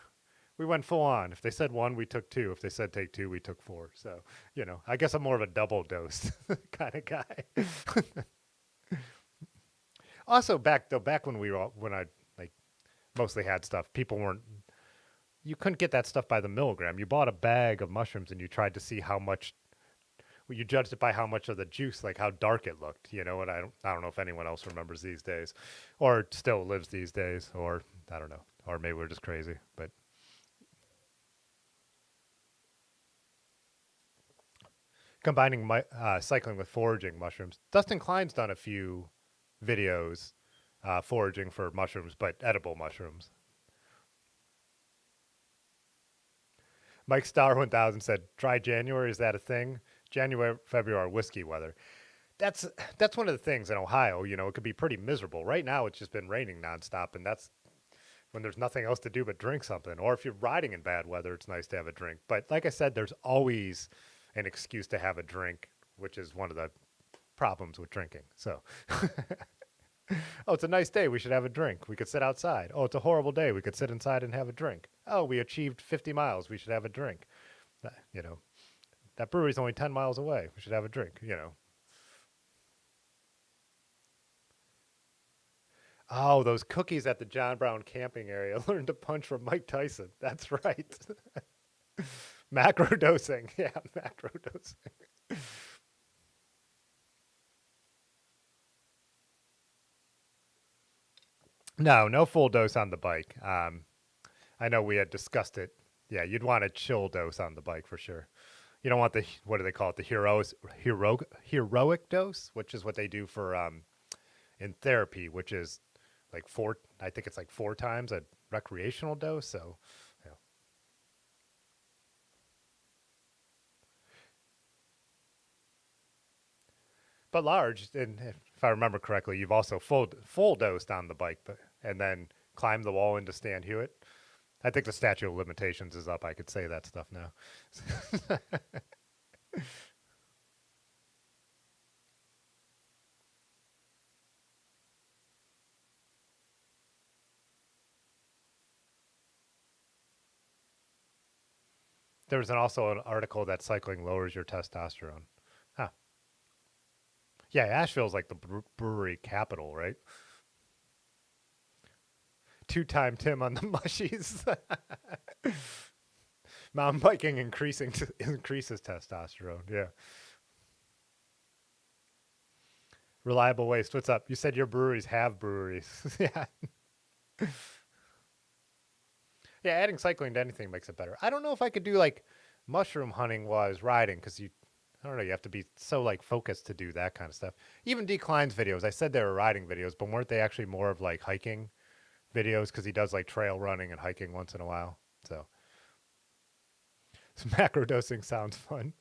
S1: went full on. If they said one, we took two. If they said take two, we took four. So, I guess I'm more of a double dose kind of guy. Also, back when when I like mostly had stuff, people weren't. You couldn't get that stuff by the milligram. You bought a bag of mushrooms and you tried to see how much. Well, you judged it by how much of the juice, like how dark it looked. And I don't know if anyone else remembers these days, or still lives these days, or I don't know, or maybe we're just crazy. But combining cycling with foraging mushrooms. Dustin Klein's done a few videos foraging for mushrooms, but edible mushrooms. Mike Star 1000 said, "Dry January, is that a thing? January, February, whiskey weather." That's that's one of the things in Ohio. It could be pretty miserable. Right now, it's just been raining nonstop, and that's when there's nothing else to do but drink something. Or if you're riding in bad weather, it's nice to have a drink. But like I said, there's always an excuse to have a drink, which is one of the problems with drinking. So, oh, it's a nice day. We should have a drink. We could sit outside. Oh, it's a horrible day. We could sit inside and have a drink. Oh, we achieved 50 miles. We should have a drink. Uh, You know, that brewery's only 10 miles away. We should have a drink. Oh, those cookies at the John Brown camping area. Learned to punch from Mike Tyson. That's right. Macro dosing. Yeah, macro dosing. No, no full dose on the bike. I know we had discussed it. Yeah, you'd want a chill dose on the bike for sure. You don't want the what do they call it? The heroic dose, which is what they do for in therapy, which is like four. I think it's like 4 times a recreational dose. So, yeah. But large, and if I remember correctly, you've also full dosed on the bike, but and then climbed the wall into Stan Hewitt. I think the statute of limitations is up. I could say that stuff now. There was also an article that cycling lowers your testosterone. Huh. Yeah, Asheville's like the brewery capital, right? 2-time Tim on the mushies. Mountain biking increases testosterone. Yeah. Reliable waste. What's up? You said your breweries have breweries. Yeah. Yeah, adding cycling to anything makes it better. I don't know if I could do like mushroom hunting while I was riding because I don't know, you have to be so like focused to do that kind of stuff. Even Decline's videos, I said they were riding videos, but weren't they actually more of like hiking videos? Because he does like trail running and hiking once in a while. So, macro dosing sounds fun.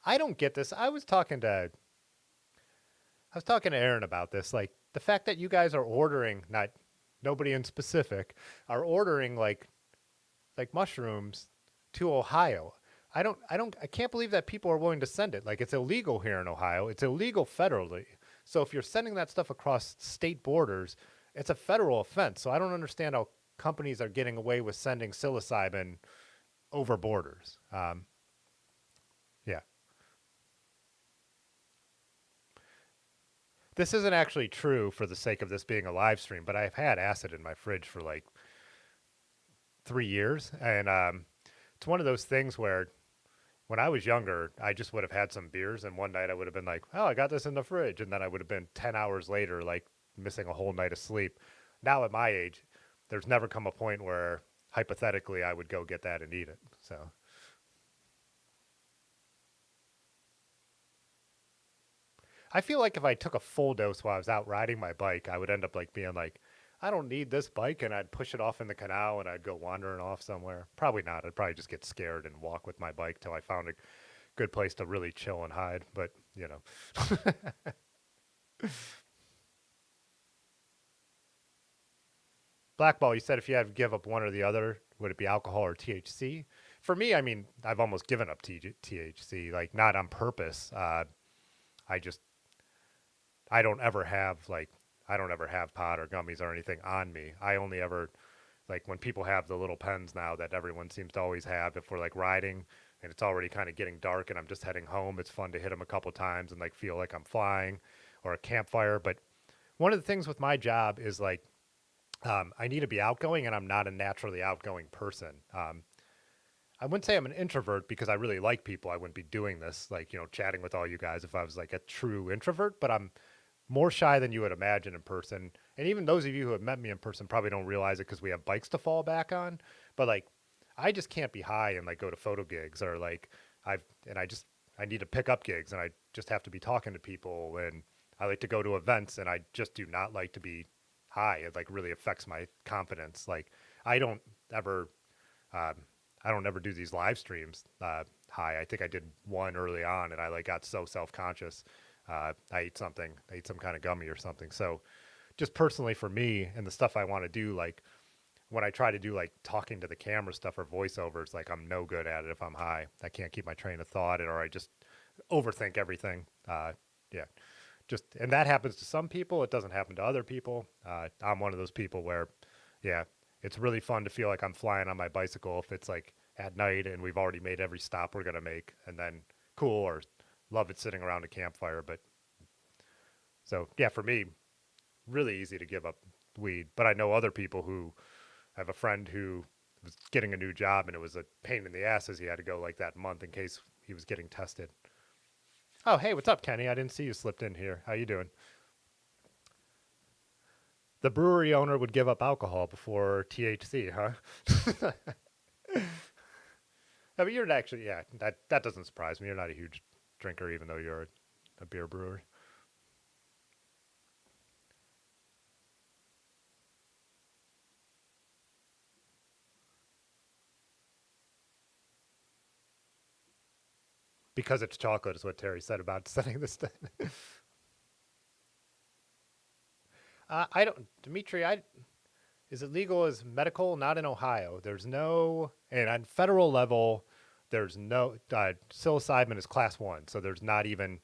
S1: I don't get this. I was talking to Aaron about this. Like the fact that you guys are ordering, not nobody in specific, are ordering like mushrooms to Ohio. I can't believe that people are willing to send it. Like it's illegal here in Ohio. It's illegal federally. So if you're sending that stuff across state borders, it's a federal offense. So I don't understand how companies are getting away with sending psilocybin over borders. Yeah. This isn't actually true for the sake of this being a live stream, but I've had acid in my fridge for like 3 years. And it's one of those things where when I was younger, I just would have had some beers, and one night I would have been like, "Oh, I got this in the fridge," and then I would have been 10 hours later, like missing a whole night of sleep. Now at my age, there's never come a point where hypothetically I would go get that and eat it. So I feel like if I took a full dose while I was out riding my bike, I would end up like being like, "I don't need this bike," and I'd push it off in the canal and I'd go wandering off somewhere. Probably not. I'd probably just get scared and walk with my bike till I found a good place to really chill and hide. But you know. Blackball, you said if you had to give up one or the other, would it be alcohol or THC? For me, I mean, I've almost given up THC, like not on purpose. I just, I don't ever have like, I don't ever have pot or gummies or anything on me. I only ever, like when people have the little pens now that everyone seems to always have, if we're like riding and it's already kind of getting dark and I'm just heading home, it's fun to hit them a couple times and like feel like I'm flying, or a campfire. But one of the things with my job is like, I need to be outgoing, and I'm not a naturally outgoing person. I wouldn't say I'm an introvert because I really like people. I wouldn't be doing this, like, chatting with all you guys if I was like a true introvert, but I'm more shy than you would imagine in person. And even those of you who have met me in person probably don't realize it because we have bikes to fall back on. But like, I just can't be high and like go to photo gigs, or like I need to pick up gigs, and I just have to be talking to people, and I like to go to events, and I just do not like to be high. It like really affects my confidence. Like I don't ever, um, I don't ever do these live streams high. I think I did one early on, and I like got so self conscious. I ate something, I ate some kind of gummy or something. So just personally for me and the stuff I want to do, like when I try to do like talking to the camera stuff or voiceovers, like I'm no good at it if I'm high. I can't keep my train of thought, or I just overthink everything. Yeah, just and that happens to some people. It doesn't happen to other people. I'm one of those people where, yeah, it's really fun to feel like I'm flying on my bicycle if it's like at night and we've already made every stop we're gonna make, and then cool, or love it sitting around a campfire. But So yeah, for me, really easy to give up weed. But I know other people who I have a friend who was getting a new job and it was a pain in the ass as he had to go like that month in case he was getting tested. Oh, hey, what's up, Kenny? I didn't see you slipped in here. How you doing? The brewery owner would give up alcohol before THC, huh? No, but you're actually, yeah, that doesn't surprise me. You're not a huge drinker, even though you're a beer brewer. Because it's chocolate, is what Terry said about setting this. I don't, Dimitri. Is it legal as medical? Not in Ohio. There's no, and on federal level, there's no psilocybin is class one, so there's not even,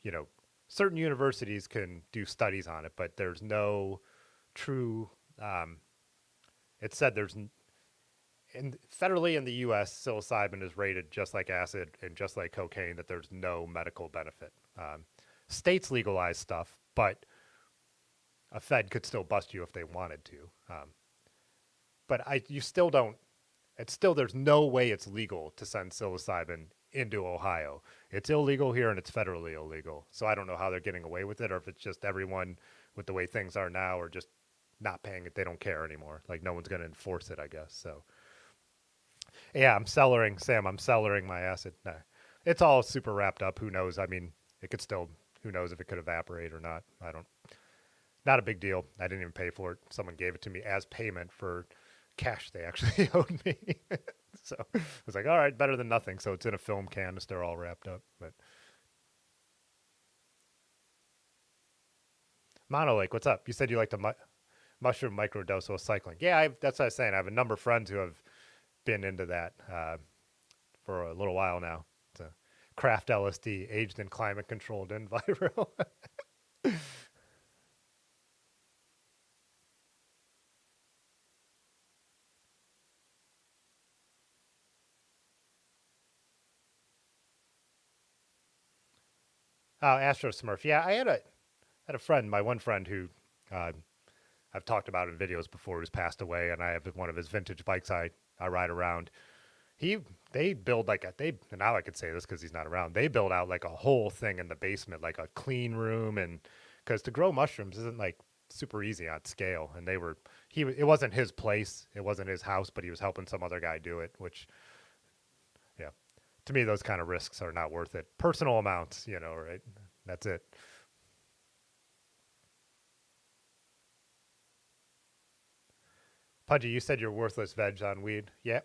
S1: you know, certain universities can do studies on it, but there's no true. Um, it said there's in federally in the U.S. psilocybin is rated just like acid and just like cocaine that there's no medical benefit. States legalize stuff, but a Fed could still bust you if they wanted to. But you still don't. It's still there's no way it's legal to send psilocybin into Ohio. It's illegal here and it's federally illegal. So I don't know how they're getting away with it, or if it's just everyone with the way things are now, or just not paying it. They don't care anymore. Like no one's going to enforce it, I guess. So yeah, I'm cellaring, Sam. I'm cellaring my acid. No, it's all super wrapped up. Who knows? I mean, it could still. Who knows if it could evaporate or not? I don't. Not a big deal. I didn't even pay for it. Someone gave it to me as payment for cash they actually owed me. So I was like, all right, better than nothing. So it's in a film canister all wrapped up. But Mono Lake, what's up? You said you like to mushroom microdose cycling. Yeah, that's what I was saying. I have a number of friends who have been into that for a little while now. It's a craft LSD, aged in climate controlled enviro. Oh, Astro Smurf. Yeah, I had a friend, my one friend who uh, I've talked about in videos before, who's passed away, and I have one of his vintage bikes I ride around. He they build like a they now I could say this because he's not around. They build out like a whole thing in the basement, like a clean room, and because to grow mushrooms isn't like super easy on scale. And it wasn't his place, it wasn't his house, but he was helping some other guy do it. Which yeah, to me those kind of risks are not worth it. Personal amounts, right? That's it. Pudgy, you said you're worthless veg on weed. Yeah,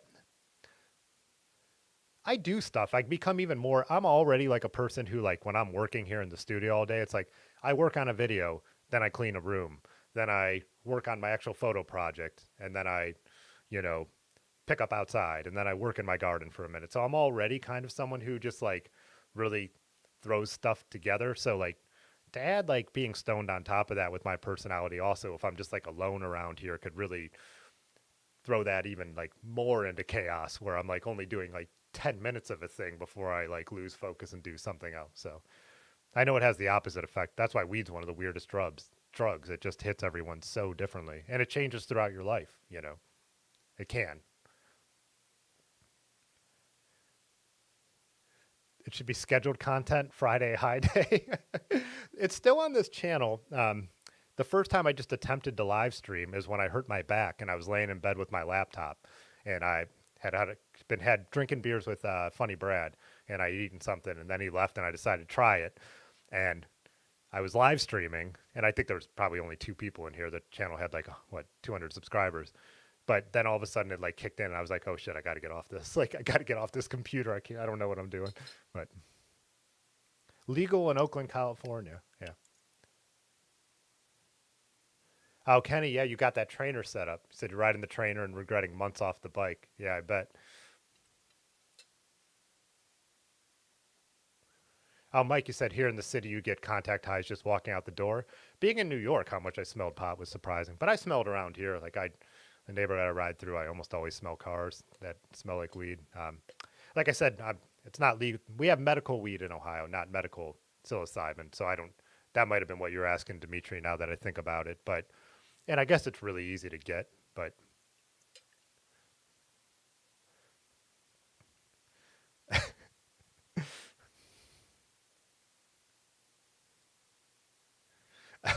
S1: I do stuff. I become even more. I'm already like a person who, like, when I'm working here in the studio all day, it's like I work on a video, then I clean a room, then I work on my actual photo project, and then I, you know, pick up outside, and then I work in my garden for a minute. So I'm already kind of someone who just like really throws stuff together. So, like, to add like being stoned on top of that with my personality, also, if I'm just like alone around here, could really throw that even like more into chaos where I'm like only doing like 10 minutes of a thing before I like lose focus and do something else. So I know it has the opposite effect. That's why weed's one of the weirdest drugs. It just hits everyone so differently and it changes throughout your life. It can. It should be scheduled content Friday high day. It's still on this channel. The first time I just attempted to live stream is when I hurt my back and I was laying in bed with my laptop, and I had drinking beers with Funny Brad, and I eaten something, and then he left, and I decided to try it, and I was live streaming, and I think there was probably only two people in here. The channel had like 200 subscribers, but then all of a sudden it like kicked in, and I was like, oh shit, I got to get off this. Like I got to get off this computer. I don't know what I'm doing, but legal in Oakland, California. Yeah. Oh, Kenny, yeah, you got that trainer set up. You said you're riding the trainer and regretting months off the bike. Yeah, I bet. Oh, Mike, you said here in the city you get contact highs just walking out the door. Being in New York, how much I smelled pot was surprising. But I smelled around here. Like the neighborhood I ride through, I almost always smell cars that smell like weed. Like I said, it's not legal. We have medical weed in Ohio, not medical psilocybin. So I don't that might have been what you were asking, Dimitri, now that I think about it. But, and I guess it's really easy to get, but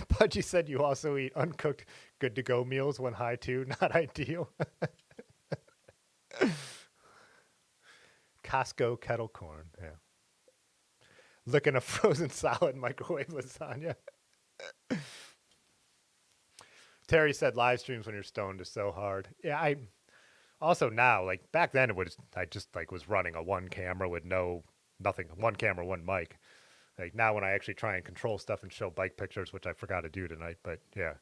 S1: Pudgy said you also eat uncooked good to go meals when high too. Not ideal. Costco kettle corn. Yeah. Licking a frozen solid microwave lasagna. Terry said live streams when you're stoned is so hard. Yeah, I also now, like back then it was I just like was running a one camera with no nothing, one camera, one mic. Like now when I actually try and control stuff and show bike pictures, which I forgot to do tonight, but yeah.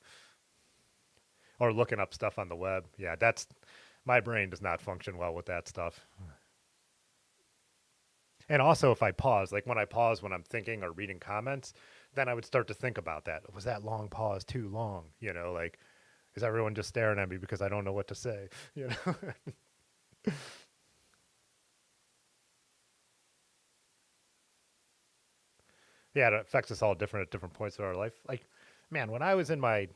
S1: Or looking up stuff on the web. Yeah, that's my brain does not function well with that stuff. And also if I pause, like when I pause when I'm thinking or reading comments, then I would start to think about that. Was that long pause too long? You know, like is everyone just staring at me because I don't know what to say? You know? Yeah, it affects us all different at different points of our life. Like, man, when I was in my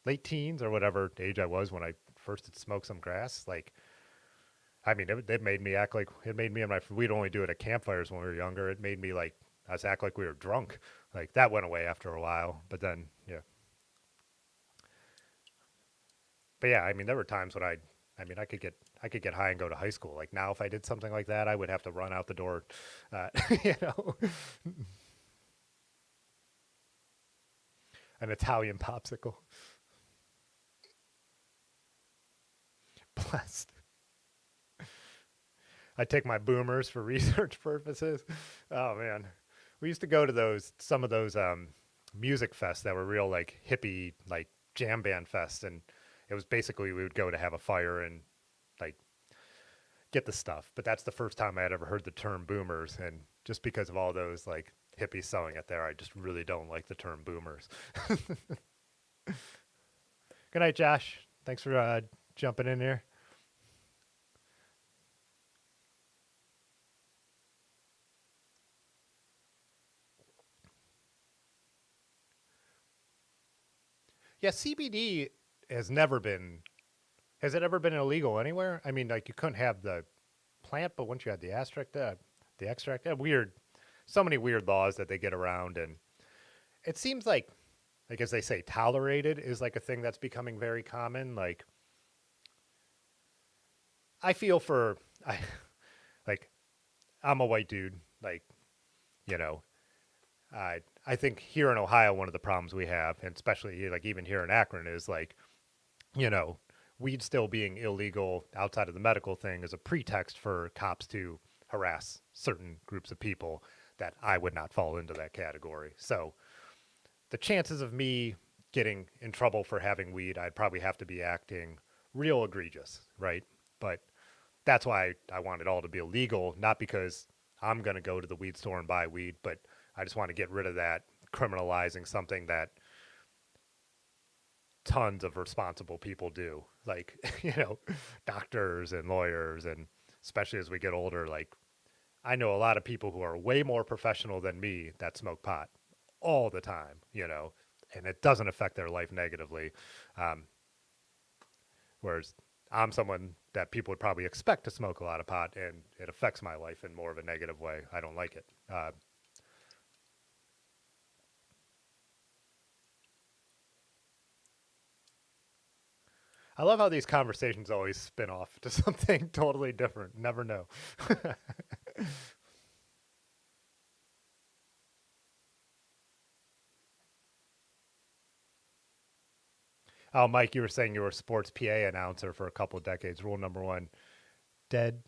S1: late teens or whatever age I was when I first had smoked some grass, like, I mean, it made me act like it made me and my we'd only do it at campfires when we were younger. It made me like us act like we were drunk. Like that went away after a while, but then yeah, but yeah, I mean, there were times when I mean, I could get high and go to high school. Like now, if I did something like that, I would have to run out the door, uh, you know, an Italian popsicle. Blessed. I take my boomers for research purposes. Oh man, we used to go to some of those music fests that were real like hippie like jam band fests, and it was basically we would go to have a fire and like get the stuff. But that's the first time I had ever heard the term boomers, and just because of all those like hippies selling it there, I just really don't like the term boomers. Good night, Josh. Thanks for jumping in here. Yeah, CBD has never been. Has it ever been illegal anywhere? I mean, like you couldn't have the plant, but once you had the extract, weird. So many weird laws that they get around, and it seems like as they say, tolerated is like a thing that's becoming very common. Like I feel for I like I'm a white dude, like you know, I think here in Ohio, one of the problems we have, and especially like even here in Akron, is like you know, weed still being illegal outside of the medical thing is a pretext for cops to harass certain groups of people that I would not fall into that category. So the chances of me getting in trouble for having weed, I'd probably have to be acting real egregious, right? But that's why I want it all to be illegal, not because I'm going to go to the weed store and buy weed, but I just want to get rid of that criminalizing something that tons of responsible people do. Like, doctors and lawyers, and especially as we get older, like, I know a lot of people who are way more professional than me that smoke pot all the time, and it doesn't affect their life negatively. Um, Whereas I'm someone that people would probably expect to smoke a lot of pot, and it affects my life in more of a negative way. I don't like it. I love how these conversations always spin off to something totally different. Never know. Oh, Mike, you were saying you were a sports PA announcer for a couple of decades. Rule number one, dead.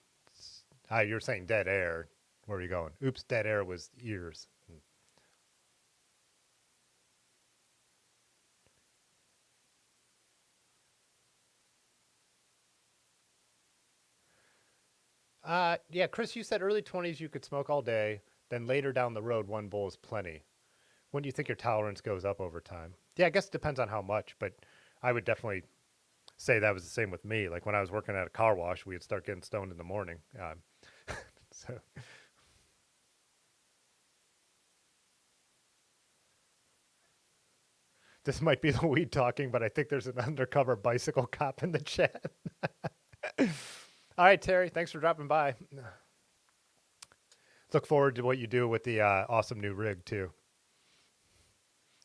S1: You were saying dead air. Where are you going? Oops, dead air was ears. Yeah, Chris, you said early 20s you could smoke all day. Then later down the road, one bowl is plenty. When do you think your tolerance goes up over time? Yeah, I guess it depends on how much, but I would definitely say that was the same with me. Like when I was working at a car wash, we'd start getting stoned in the morning. So This might be the weed talking, but I think there's an undercover bicycle cop in the chat. All right, Terry, thanks for dropping by. Look forward to what you do with the awesome new rig, too.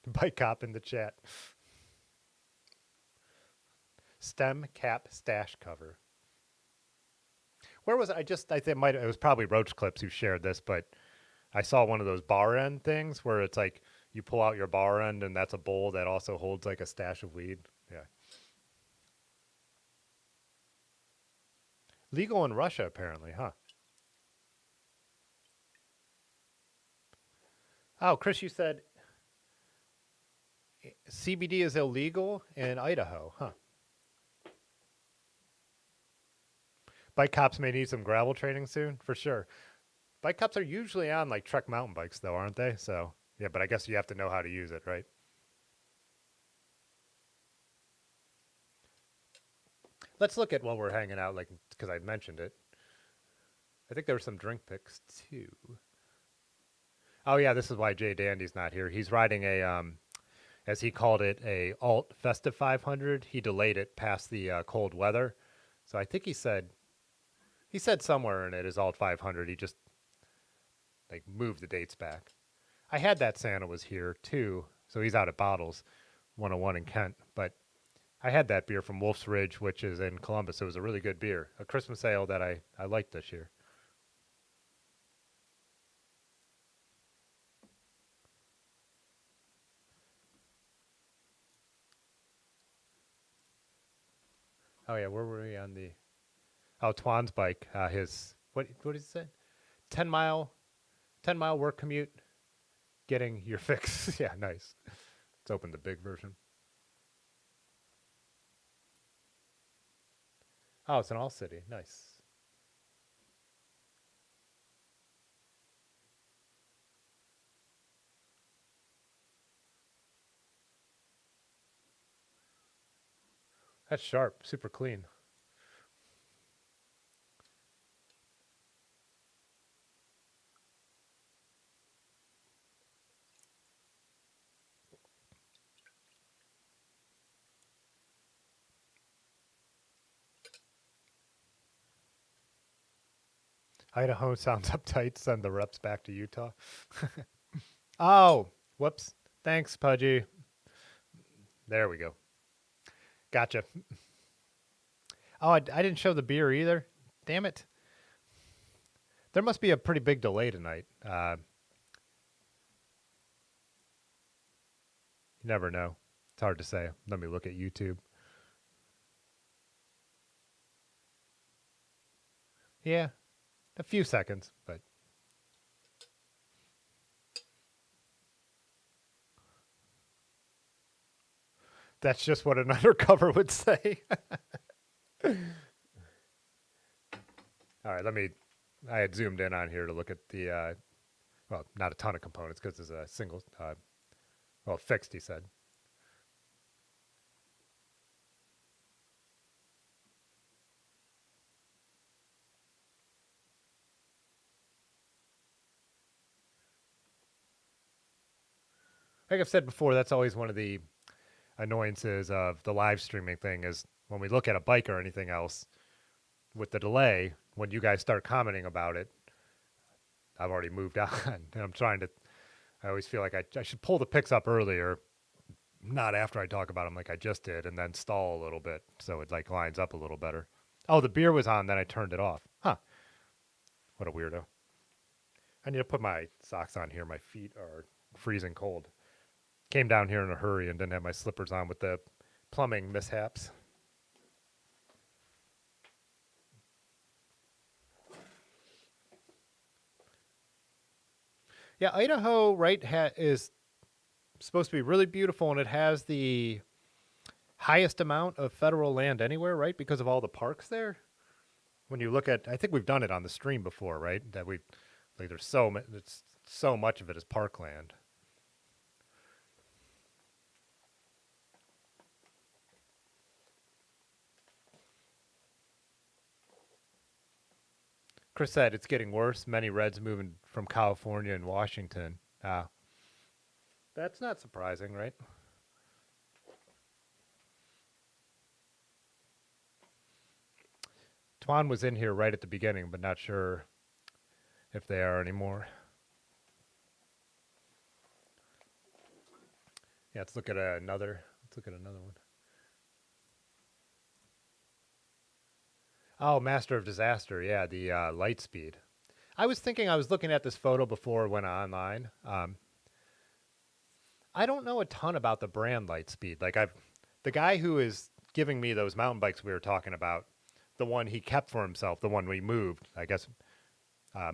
S1: Bike cop in the chat. Stem cap stash cover. Where was it? I think it was probably Roach Clips who shared this, but I saw one of those bar end things where it's like you pull out your bar end and that's a bowl that also holds like a stash of weed. Yeah. Legal in Russia, apparently, huh? Oh, Chris, you said CBD is illegal in Idaho, huh? Bike cops may need some gravel training soon, for sure. Bike cops are usually on like Trek mountain bikes, though, aren't they? So, yeah, but I guess you have to know how to use it, right? Let's look at while we're hanging out, like, because I mentioned it. I think there were some drink picks, too. Oh, yeah, this is why Jay Dandy's not here. He's riding a, as he called it, a Alt Festive 500. He delayed it past the cold weather. So I think he said somewhere in it is Alt 500. He just, like, moved the dates back. I had that Santa was here, too. So he's out at Bottles, 101 in Kent. But I had that beer from Wolf's Ridge, which is in Columbus. It was a really good beer. A Christmas ale that I liked this year. Oh, yeah, where were we on the... Oh, Twan's bike. His... What did he say? 10-mile work commute, getting your fix. Yeah, nice. Let's open the big version. Oh, it's an all city. Nice. That's sharp. Super clean. Idaho sounds uptight. Send the reps back to Utah. Oh, whoops. Thanks, Pudgy. There we go. Gotcha. Oh, I didn't show the beer either. Damn it. There must be a pretty big delay tonight. You never know. It's hard to say. Let me look at YouTube. Yeah, a few seconds, but that's just what an undercover would say. All right, I had zoomed in on here to look at the, well, not a ton of components because there's a single, well, fixed, he said. Like I've said before, that's always one of the annoyances of the live streaming thing is when we look at a bike or anything else with the delay, when you guys start commenting about it, I've already moved on. And I always feel like I should pull the pics up earlier, not after I talk about them like I just did, and then stall a little bit so it like lines up a little better. Oh, the beer was on, then I turned it off. Huh. What a weirdo. I need to put my socks on here. My feet are freezing cold. Came down here in a hurry and didn't have my slippers on with the plumbing mishaps. Yeah, Idaho, right, is supposed to be really beautiful, and it has the highest amount of federal land anywhere, right? Because of all the parks there. When you look at, I think we've done it on the stream before, right? That we, like, it's so much of it is parkland. Chris said it's getting worse. Many Reds moving from California and Washington. That's not surprising, right? Tuan was in here right at the beginning, but not sure if they are anymore. Yeah, let's look at another. Let's look at another one. Oh, Master of Disaster. Yeah, the Lightspeed. I was thinking I was looking at this photo before it went online. I don't know a ton about the brand Lightspeed. Like the guy who is giving me those mountain bikes we were talking about, the one he kept for himself, the one we moved, I guess,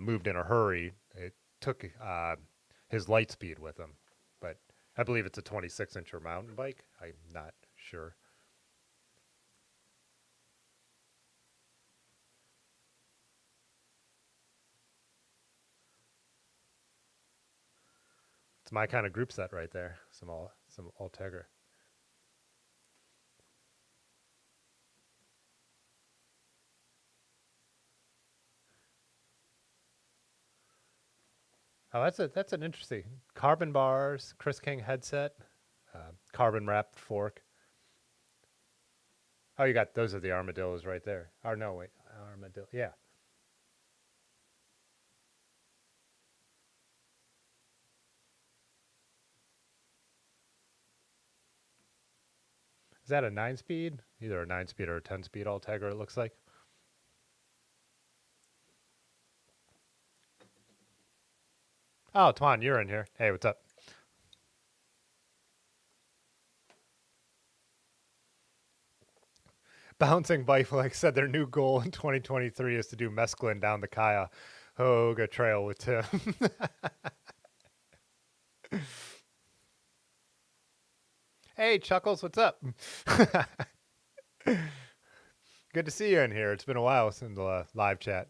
S1: moved in a hurry. It took his Lightspeed with him, but I believe it's a 26-incher mountain bike. I'm not sure. It's my kind of group set right there. Some Ultegra. Oh, that's an interesting carbon bars, Chris King headset, carbon wrapped fork. Oh, you got those are the armadillos right there. Or no, wait, armadillo. Yeah. Is that a 9-speed? Either a 9-speed or a 10-speed Ultegra, it looks like. Oh, Twan, you're in here. Hey, what's up? Bouncing Bike like said their new goal in 2023 is to do mescaline down the Cuyahoga Trail with Tim. Hey, Chuckles, what's up? Good to see you in here. It's been a while since the live chat.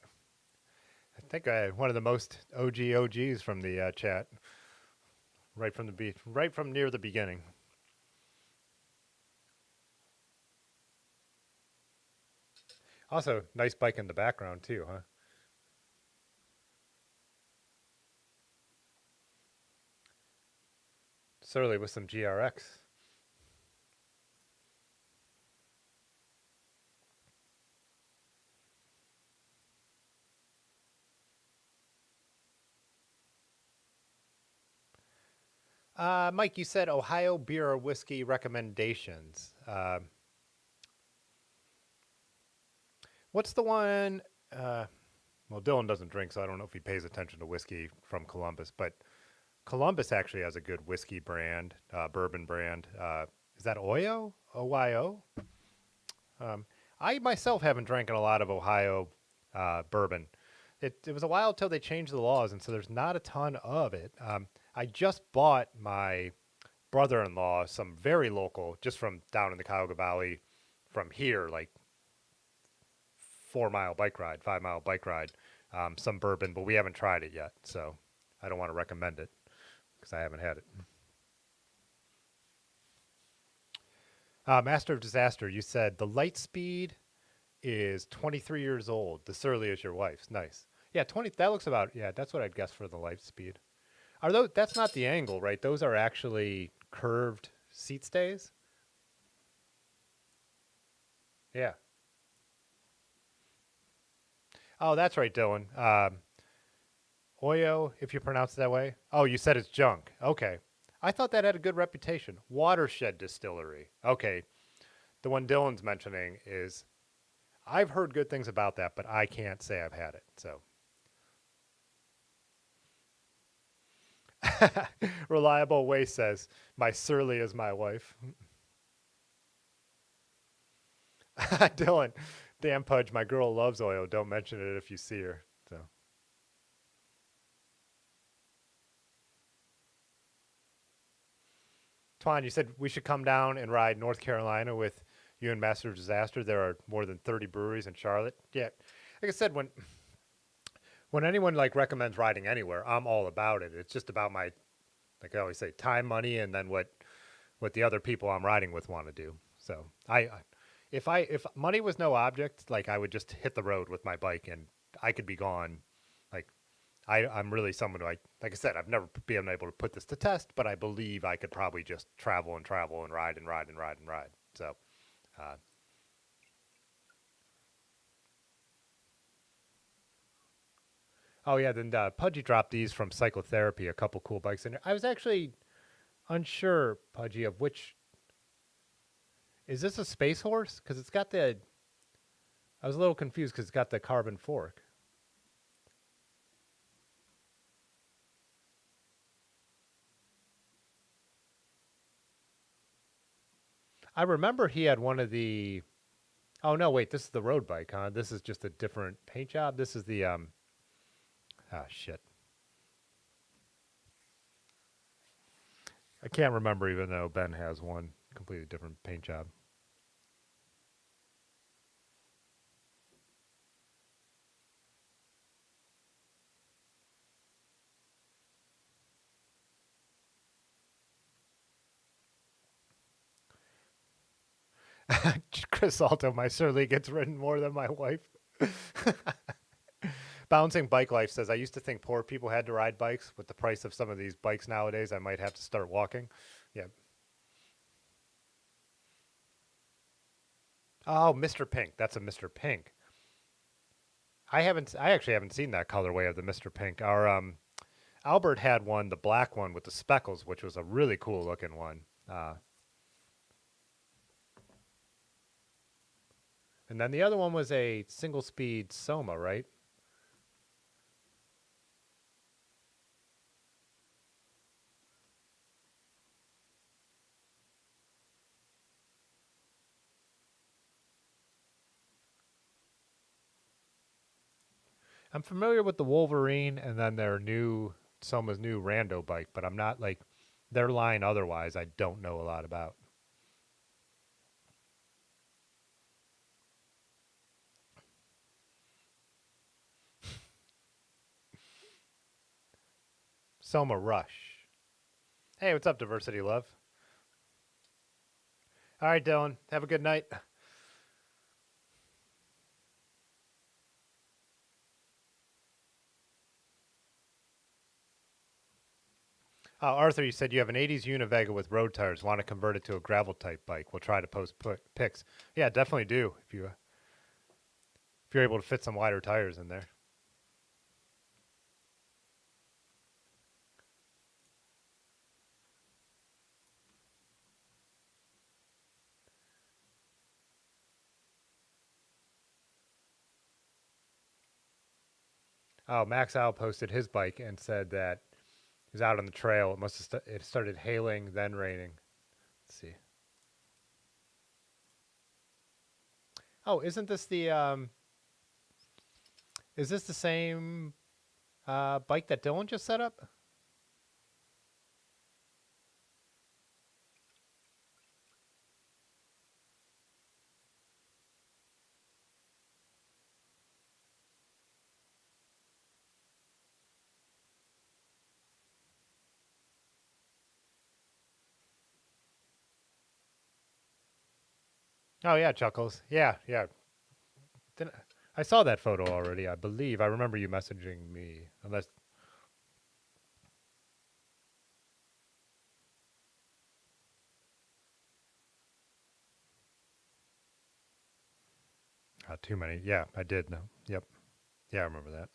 S1: I think one of the most OGs from the chat, right from right from near the beginning. Also, nice bike in the background too, huh? Surly with some GRX. Mike, you said Ohio beer or whiskey recommendations. What's the one? Well, Dylan doesn't drink, so I don't know if he pays attention to whiskey from Columbus, but Columbus actually has a good whiskey brand, bourbon brand. Is that Oyo? OYO? I myself haven't drank a lot of Ohio bourbon. It was a while till they changed the laws, and so there's not a ton of it. I just bought my brother-in-law some very local, just from down in the Cuyahoga Valley, from here, like 4-mile bike ride, 5-mile bike ride, some bourbon, but we haven't tried it yet, so I don't want to recommend it because I haven't had it. Master of Disaster, you said the Lightspeed is 23 years old. The Surly is your wife's. Nice. Yeah, 20. That looks about. Yeah, that's what I'd guess for the Lightspeed. Are those? That's not the angle, right? Those are actually curved seat stays. Yeah. Oh, that's right, Dylan. Oyo, if you pronounce it that way. Oh, you said it's junk. Okay. I thought that had a good reputation. Watershed Distillery. Okay. The one Dylan's mentioning is, I've heard good things about that, but I can't say I've had it. So, Reliable Waste says, my Surly is my wife. Dylan, damn Pudge, my girl loves oil. Don't mention it if you see her. So, Twan, you said we should come down and ride North Carolina with you and Master of Disaster. There are more than 30 breweries in Charlotte. Yeah, like I said, when anyone like recommends riding anywhere, I'm all about it. It's just about my, like I always say, time, money, and then what the other people I'm riding with want to do. So if money was no object, like I would just hit the road with my bike and I could be gone. Like I'm really someone who like I said, I've never been able to put this to test, but I believe I could probably just travel and travel and ride and ride and ride and ride. So, uh, Oh yeah, then Pudgy dropped these from Cyclotherapy. A couple cool bikes in there. I was actually unsure, Pudgy, of which is this a Space Horse? Because it's got the. I was a little confused because it's got the carbon fork. I remember he had one of the. Oh no, wait, this is the road bike, huh? This is just a. Paint job. This is the Ah shit. I can't remember even though Ben has one completely different paint job. Chris Alto, my Surly gets ridden more than my wife. Bouncing Bike Life says, I used to think poor people had to ride bikes. With the price of some of these bikes nowadays, I might have to start walking. Yeah. Oh, Mr. Pink. That's a Mr. Pink. I actually haven't seen that colorway of the Mr. Pink. Our Albert had one, the black one with the speckles, which was a really cool looking one. And then the other one was a single speed Soma, right? I'm familiar with the Wolverine and then their new Soma's new Rando bike, but I'm not like their line otherwise. I don't know a lot about. Soma Rush. Hey, what's up, Diversity Love? All right, Dylan. Have a good night. Arthur, you said you have an 80s Univega with road tires. Want to convert it to a gravel type bike? We'll try to post pics. Yeah, definitely do if you're able to fit some wider tires in there. Oh, Max Al posted his bike and said that he was out on the trail. It must have it started hailing, then raining. Let's see. Oh, isn't this the is this the same bike that Dylan just set up? Oh yeah, Chuckles. Yeah, yeah. Didn't, I saw that photo already, I believe. I remember you messaging me. Unless too many. Yeah, I did. No. Yep. Yeah, I remember that.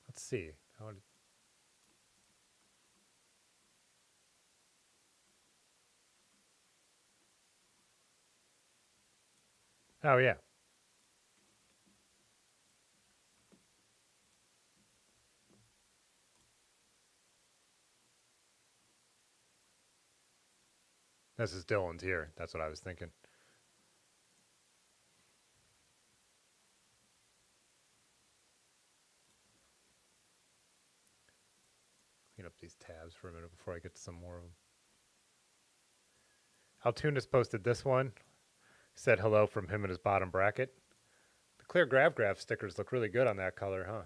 S1: Let's see. Oh yeah. This is Dylan's here. That's what I was thinking. Clean up these tabs for a minute before I get to some more of them. Altunis posted this one. Said hello from him in his bottom bracket. The clear graph stickers look really good on that color, huh?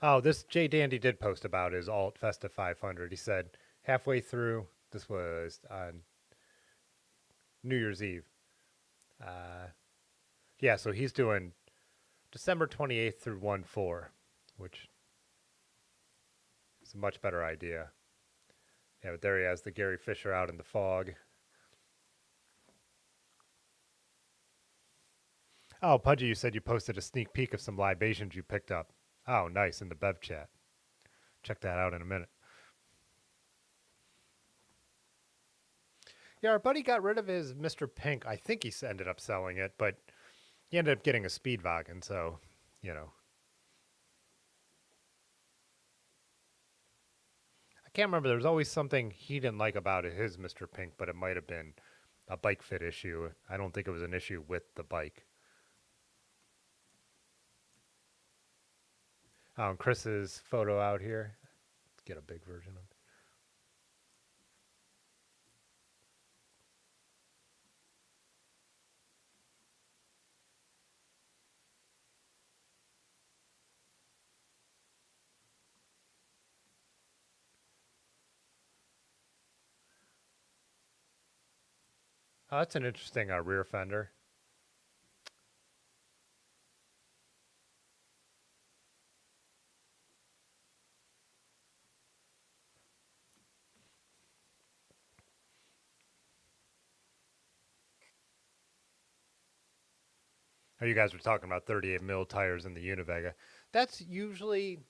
S1: Oh, this Jay Dandy did post about his Alt Festa 500. He said halfway through, this was on New Year's Eve. Uh, yeah, so he's doing December 28th through 1/4, which is a much better idea. Yeah, but there he has the Gary Fisher out in the fog. Oh, Pudgy, you said you posted a sneak peek of some libations you picked up. Oh, nice, in the Bev chat. Check that out in a minute. Yeah, our buddy got rid of his Mr. Pink. I think he ended up selling it, but he ended up getting a Speedwagon, so, you know. I can't remember. There was always something he didn't like about his Mr. Pink, but it might have been a bike fit issue. I don't think it was an issue with the bike. Chris's photo out here. Let's get a big version of it. Oh, that's an interesting rear fender. Oh, you guys were talking about 38 mil tires in the Univega. That's usually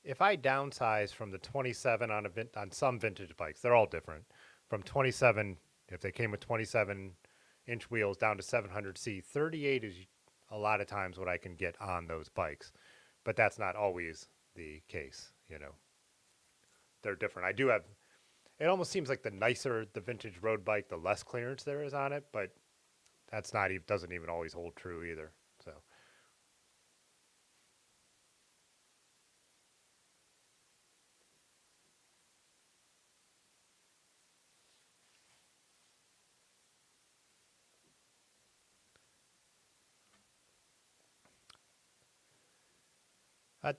S1: if I downsize from the 27 on on some vintage bikes. They're all different. From 27, if they came with 27-inch wheels down to 700C, 38 is a lot of times what I can get on those bikes, but that's not always the case. You know, they're different. I do have. It almost seems like the nicer the vintage road bike, the less clearance there is on it, but that's not even doesn't even always hold true either. So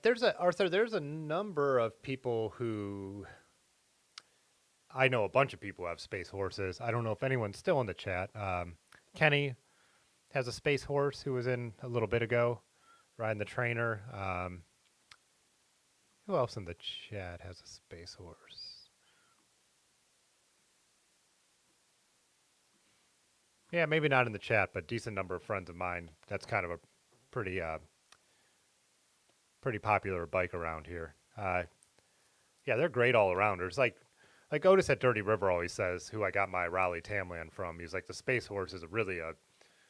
S1: there's a Arthur. There's a number of people who I know a bunch of people who have space horses. I don't know if anyone's still in the chat. Kenny has a space horse who was in a little bit ago, riding the trainer. Who else in the chat has a space horse? Yeah, maybe not in the chat, but decent number of friends of mine. That's kind of a pretty pretty popular bike around here. Yeah, they're great all arounders. Like Otis at Dirty River always says, who I got my Raleigh Tamland from. He's like the Space Horse is really a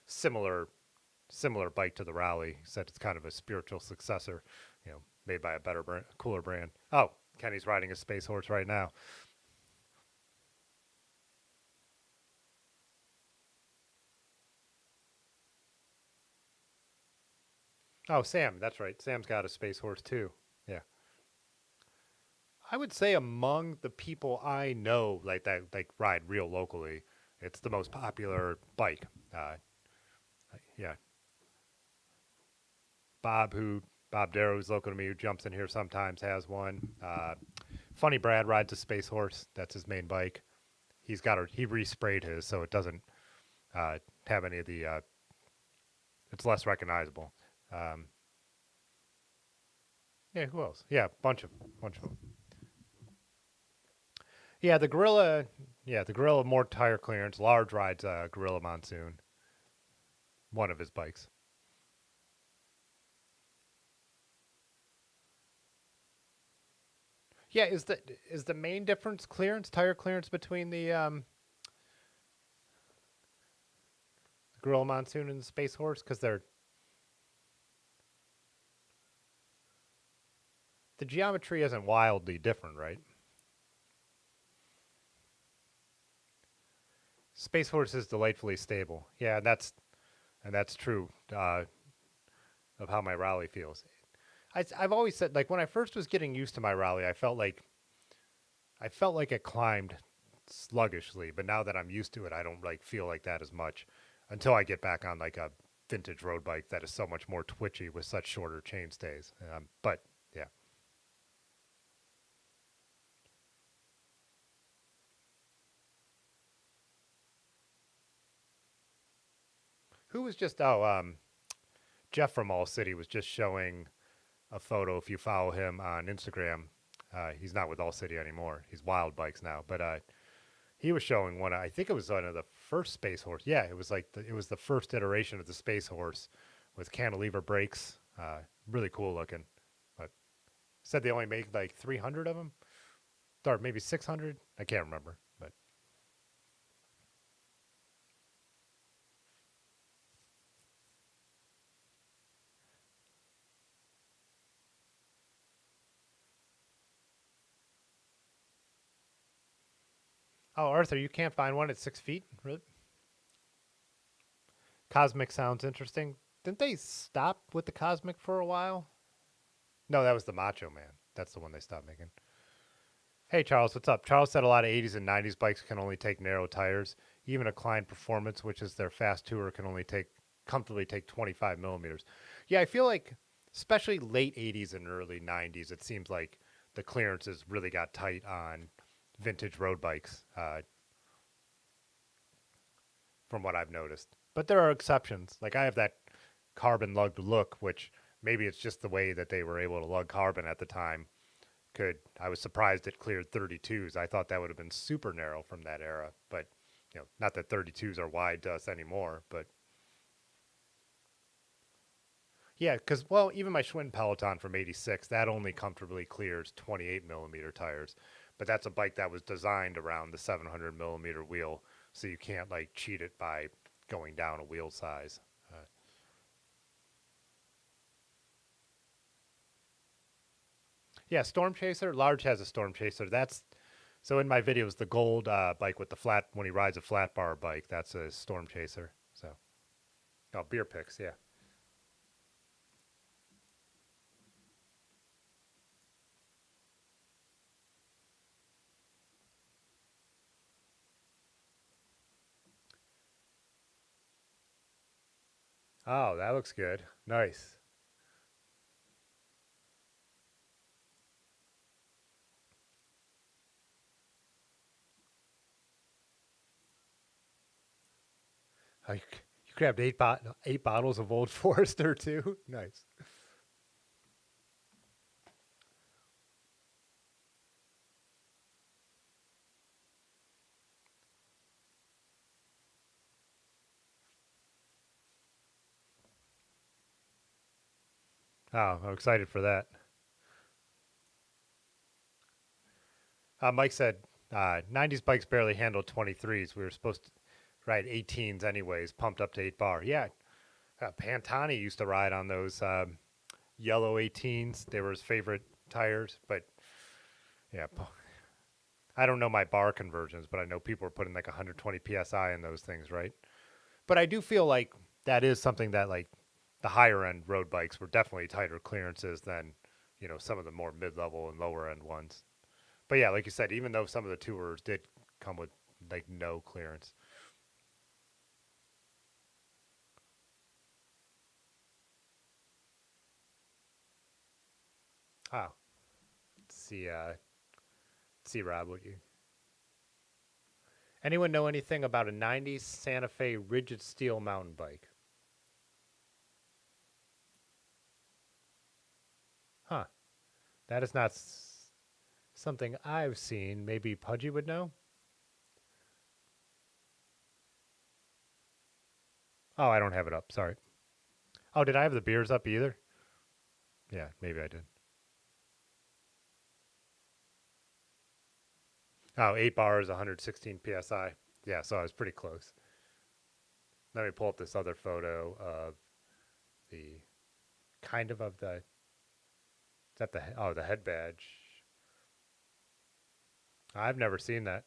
S1: similar bike to the Raleigh. He said it's kind of a spiritual successor, you know, made by a better brand, cooler brand. Oh, Kenny's riding a Space Horse right now. Oh, Sam, that's right. Sam's got a Space Horse too. Yeah. I would say among the people I know like that like ride real locally, it's the most popular bike. Uh, yeah, Bob, who Bob Darrow, who's local to me, who jumps in here sometimes, has one. Funny Brad rides a Space Horse. That's his main bike. He resprayed his, so it doesn't have any of the. It's less recognizable. Um, yeah, who else? Yeah, bunch of them. Yeah, the Gorilla. Yeah, the Gorilla more tire clearance. Large rides Gorilla Monsoon, one of his bikes. Yeah, is the main difference tire clearance between the Gorilla Monsoon and the Space Horse? Because the geometry isn't wildly different, right? Space Horse is delightfully stable. Yeah, and that's true of how my Raleigh feels. I've always said like when I first was getting used to my Raleigh, I felt like it climbed sluggishly, but now that I'm used to it, I don't like feel like that as much until I get back on like a vintage road bike that is so much more twitchy with such shorter chain stays. But yeah. was just Jeff from All City was just showing a photo. If you follow him on Instagram, he's not with All City anymore. He's Wild Bikes now. But he was showing one. I think it was one of the first Space Horse. Yeah, it was like it was the first iteration of the Space Horse with cantilever brakes. Really cool looking. But said they only make like 300 of them, or maybe 600. I can't remember. But oh, Arthur, you can't find one at 6 feet, really? Cosmic sounds interesting. Didn't they stop with the Cosmic for a while? No, that was the Macho Man. That's the one they stopped making. Hey, Charles, what's up? Charles said a lot of 80s and 90s bikes can only take narrow tires. Even a Klein Performance, which is their fast tourer, can only comfortably take 25 millimeters. Yeah, I feel like, especially late 80s and early 90s, it seems like the clearances really got tight on vintage road bikes, from what I've noticed. But there are exceptions. Like I have that carbon lugged look, which maybe it's just the way that they were able to lug carbon at the time. I was surprised it cleared 32s. I thought that would have been super narrow from that era, but not that 32s are wide to us anymore, but yeah, because well, even my Schwinn Peloton from '86, that only comfortably clears 28 millimeter tires, but that's a bike that was designed around the 700 millimeter wheel, so you can't like cheat it by going down a wheel size. Yeah, Storm Chaser. Large has a Storm Chaser. That's so in my videos, the gold bike with the flat when he rides a flat bar bike. That's a Storm Chaser. So, oh, beer picks. Yeah. Oh, that looks good. Nice. You grabbed eight bottles of Old Forester too. Nice. Oh, I'm excited for that. Mike said 90s bikes barely handled 23s. We were supposed to ride 18s anyways, pumped up to 8 bar. Yeah, Pantani used to ride on those yellow 18s. They were his favorite tires, but yeah, I don't know my bar conversions, but I know people are putting like 120 psi in those things, right? But I do feel like that is something that like the higher end road bikes were definitely tighter clearances than some of the more mid level and lower end ones. But yeah, like you said, even though some of the tours did come with like no clearance. Oh, let's see, Rob, what you anyone know anything about a '90s Santa Fe rigid steel mountain bike? Huh, that is not something I've seen. Maybe Pudgy would know. Oh, I don't have it up. Sorry. Oh, did I have the beers up either? Yeah, maybe I did. Oh, 8 bars, 116 psi. Yeah, so I was pretty close. Let me pull up this other photo of the of the. Is that the head badge? I've never seen that.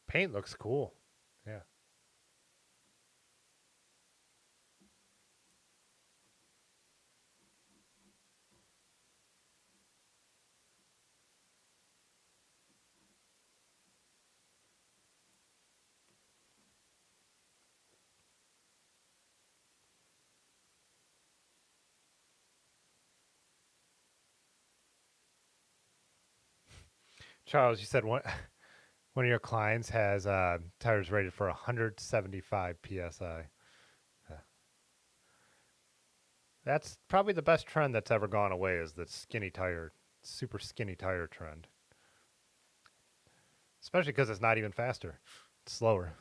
S1: Paint looks cool. Yeah. Charles, you said one of your clients has tires rated for 175 psi. Uh, That's probably the best trend that's ever gone away is the skinny tire, super skinny tire trend. Especially because it's not even faster. It's slower.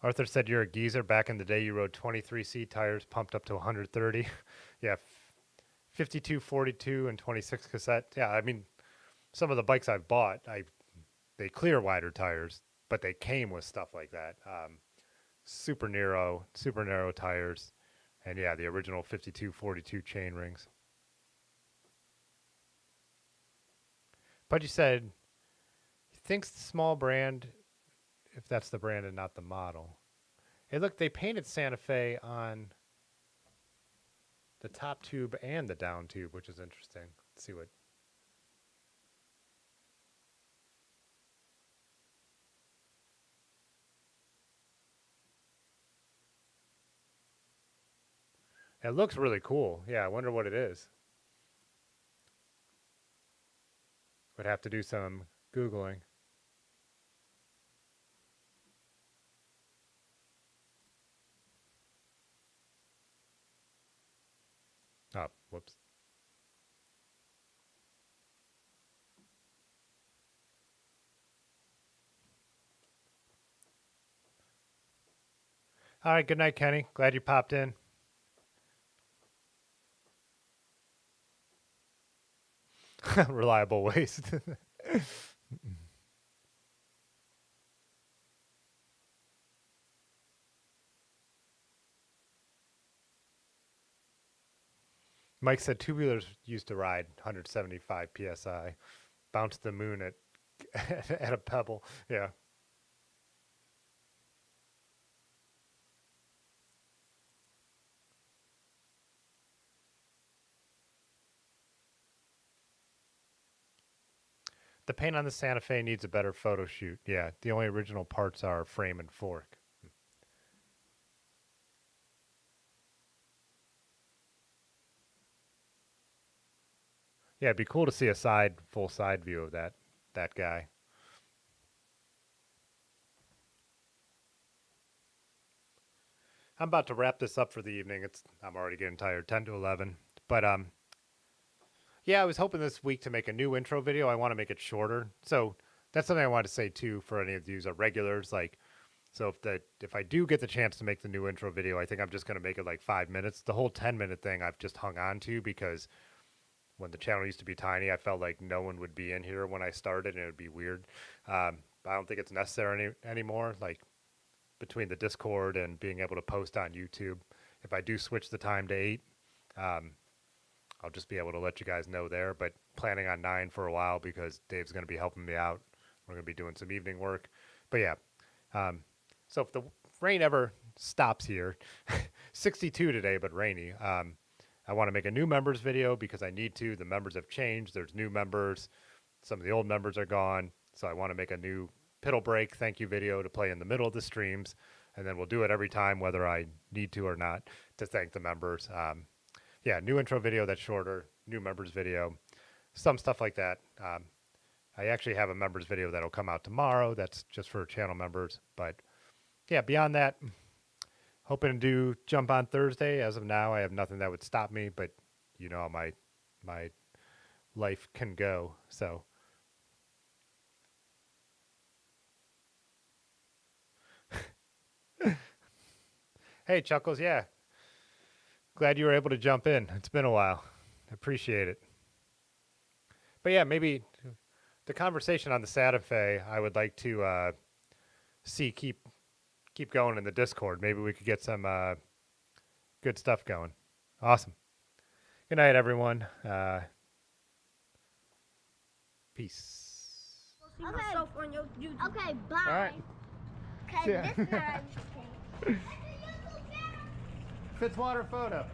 S1: Arthur said you're a geezer. Back in the day, you rode 23C tires pumped up to 130. Yeah, 52, 42, and 26 cassette. Yeah, I mean, some of the bikes I've bought, they clear wider tires, but they came with stuff like that. Super narrow tires, and yeah, the original 52, 42 chain rings. Pudgy said he thinks the small brand, if that's the brand and not the model. Hey, look, they painted Santa Fe on the top tube and the down tube, which is interesting. Let's see what. It looks really cool. Yeah, I wonder what it is. Would have to do some Googling. Oh, whoops. All right, good night, Kenny. Glad you popped in. Reliable waste. Mike said two-wheelers used to ride 175 psi, bounce the moon at at a pebble. Yeah. The paint on the Santa Fe needs a better photo shoot. Yeah, the only original parts are frame and fork. Yeah, it'd be cool to see a full side view of that guy. I'm about to wrap this up for the evening. I'm already getting tired. 10 to 11. But yeah, I was hoping this week to make a new intro video. I want to make it shorter. So that's something I wanted to say too for any of you who are regulars. Like, so if I do get the chance to make the new intro video, I think I'm just gonna make it like 5 minutes. The whole 10-minute thing I've just hung on to because when the channel used to be tiny, I felt like no one would be in here when I started, and it would be weird. I don't think it's necessary anymore. Like between the Discord and being able to post on YouTube, if I do switch the time to 8, I'll just be able to let you guys know there. But planning on 9 for a while because Dave's going to be helping me out. We're going to be doing some evening work. But yeah, so if the rain ever stops here, 62 today, but rainy. I want to make a new members video because I need to. The members have changed. There's new members. Some of the old members are gone. So I want to make a new Piddle Break thank you video to play in the middle of the streams. And then we'll do it every time, whether I need to or not, to thank the members. Yeah, new intro video that's shorter, new members video, some stuff like that. I actually have a members video that'll come out tomorrow. That's just for channel members. But yeah, beyond that, hoping to jump on Thursday. As of now, I have nothing that would stop me, but you know how my life can go. So hey, Chuckles, yeah. Glad you were able to jump in. It's been a while. I appreciate it. But yeah, maybe the conversation on the Santa Fe, I would like to see keep going in the Discord. Maybe we could get some good stuff going. Awesome. Good night, everyone. Peace.
S3: Okay. Okay, bye.
S1: All right.
S3: Cause
S1: Yeah.
S3: this time.
S1: Fitzwater photo.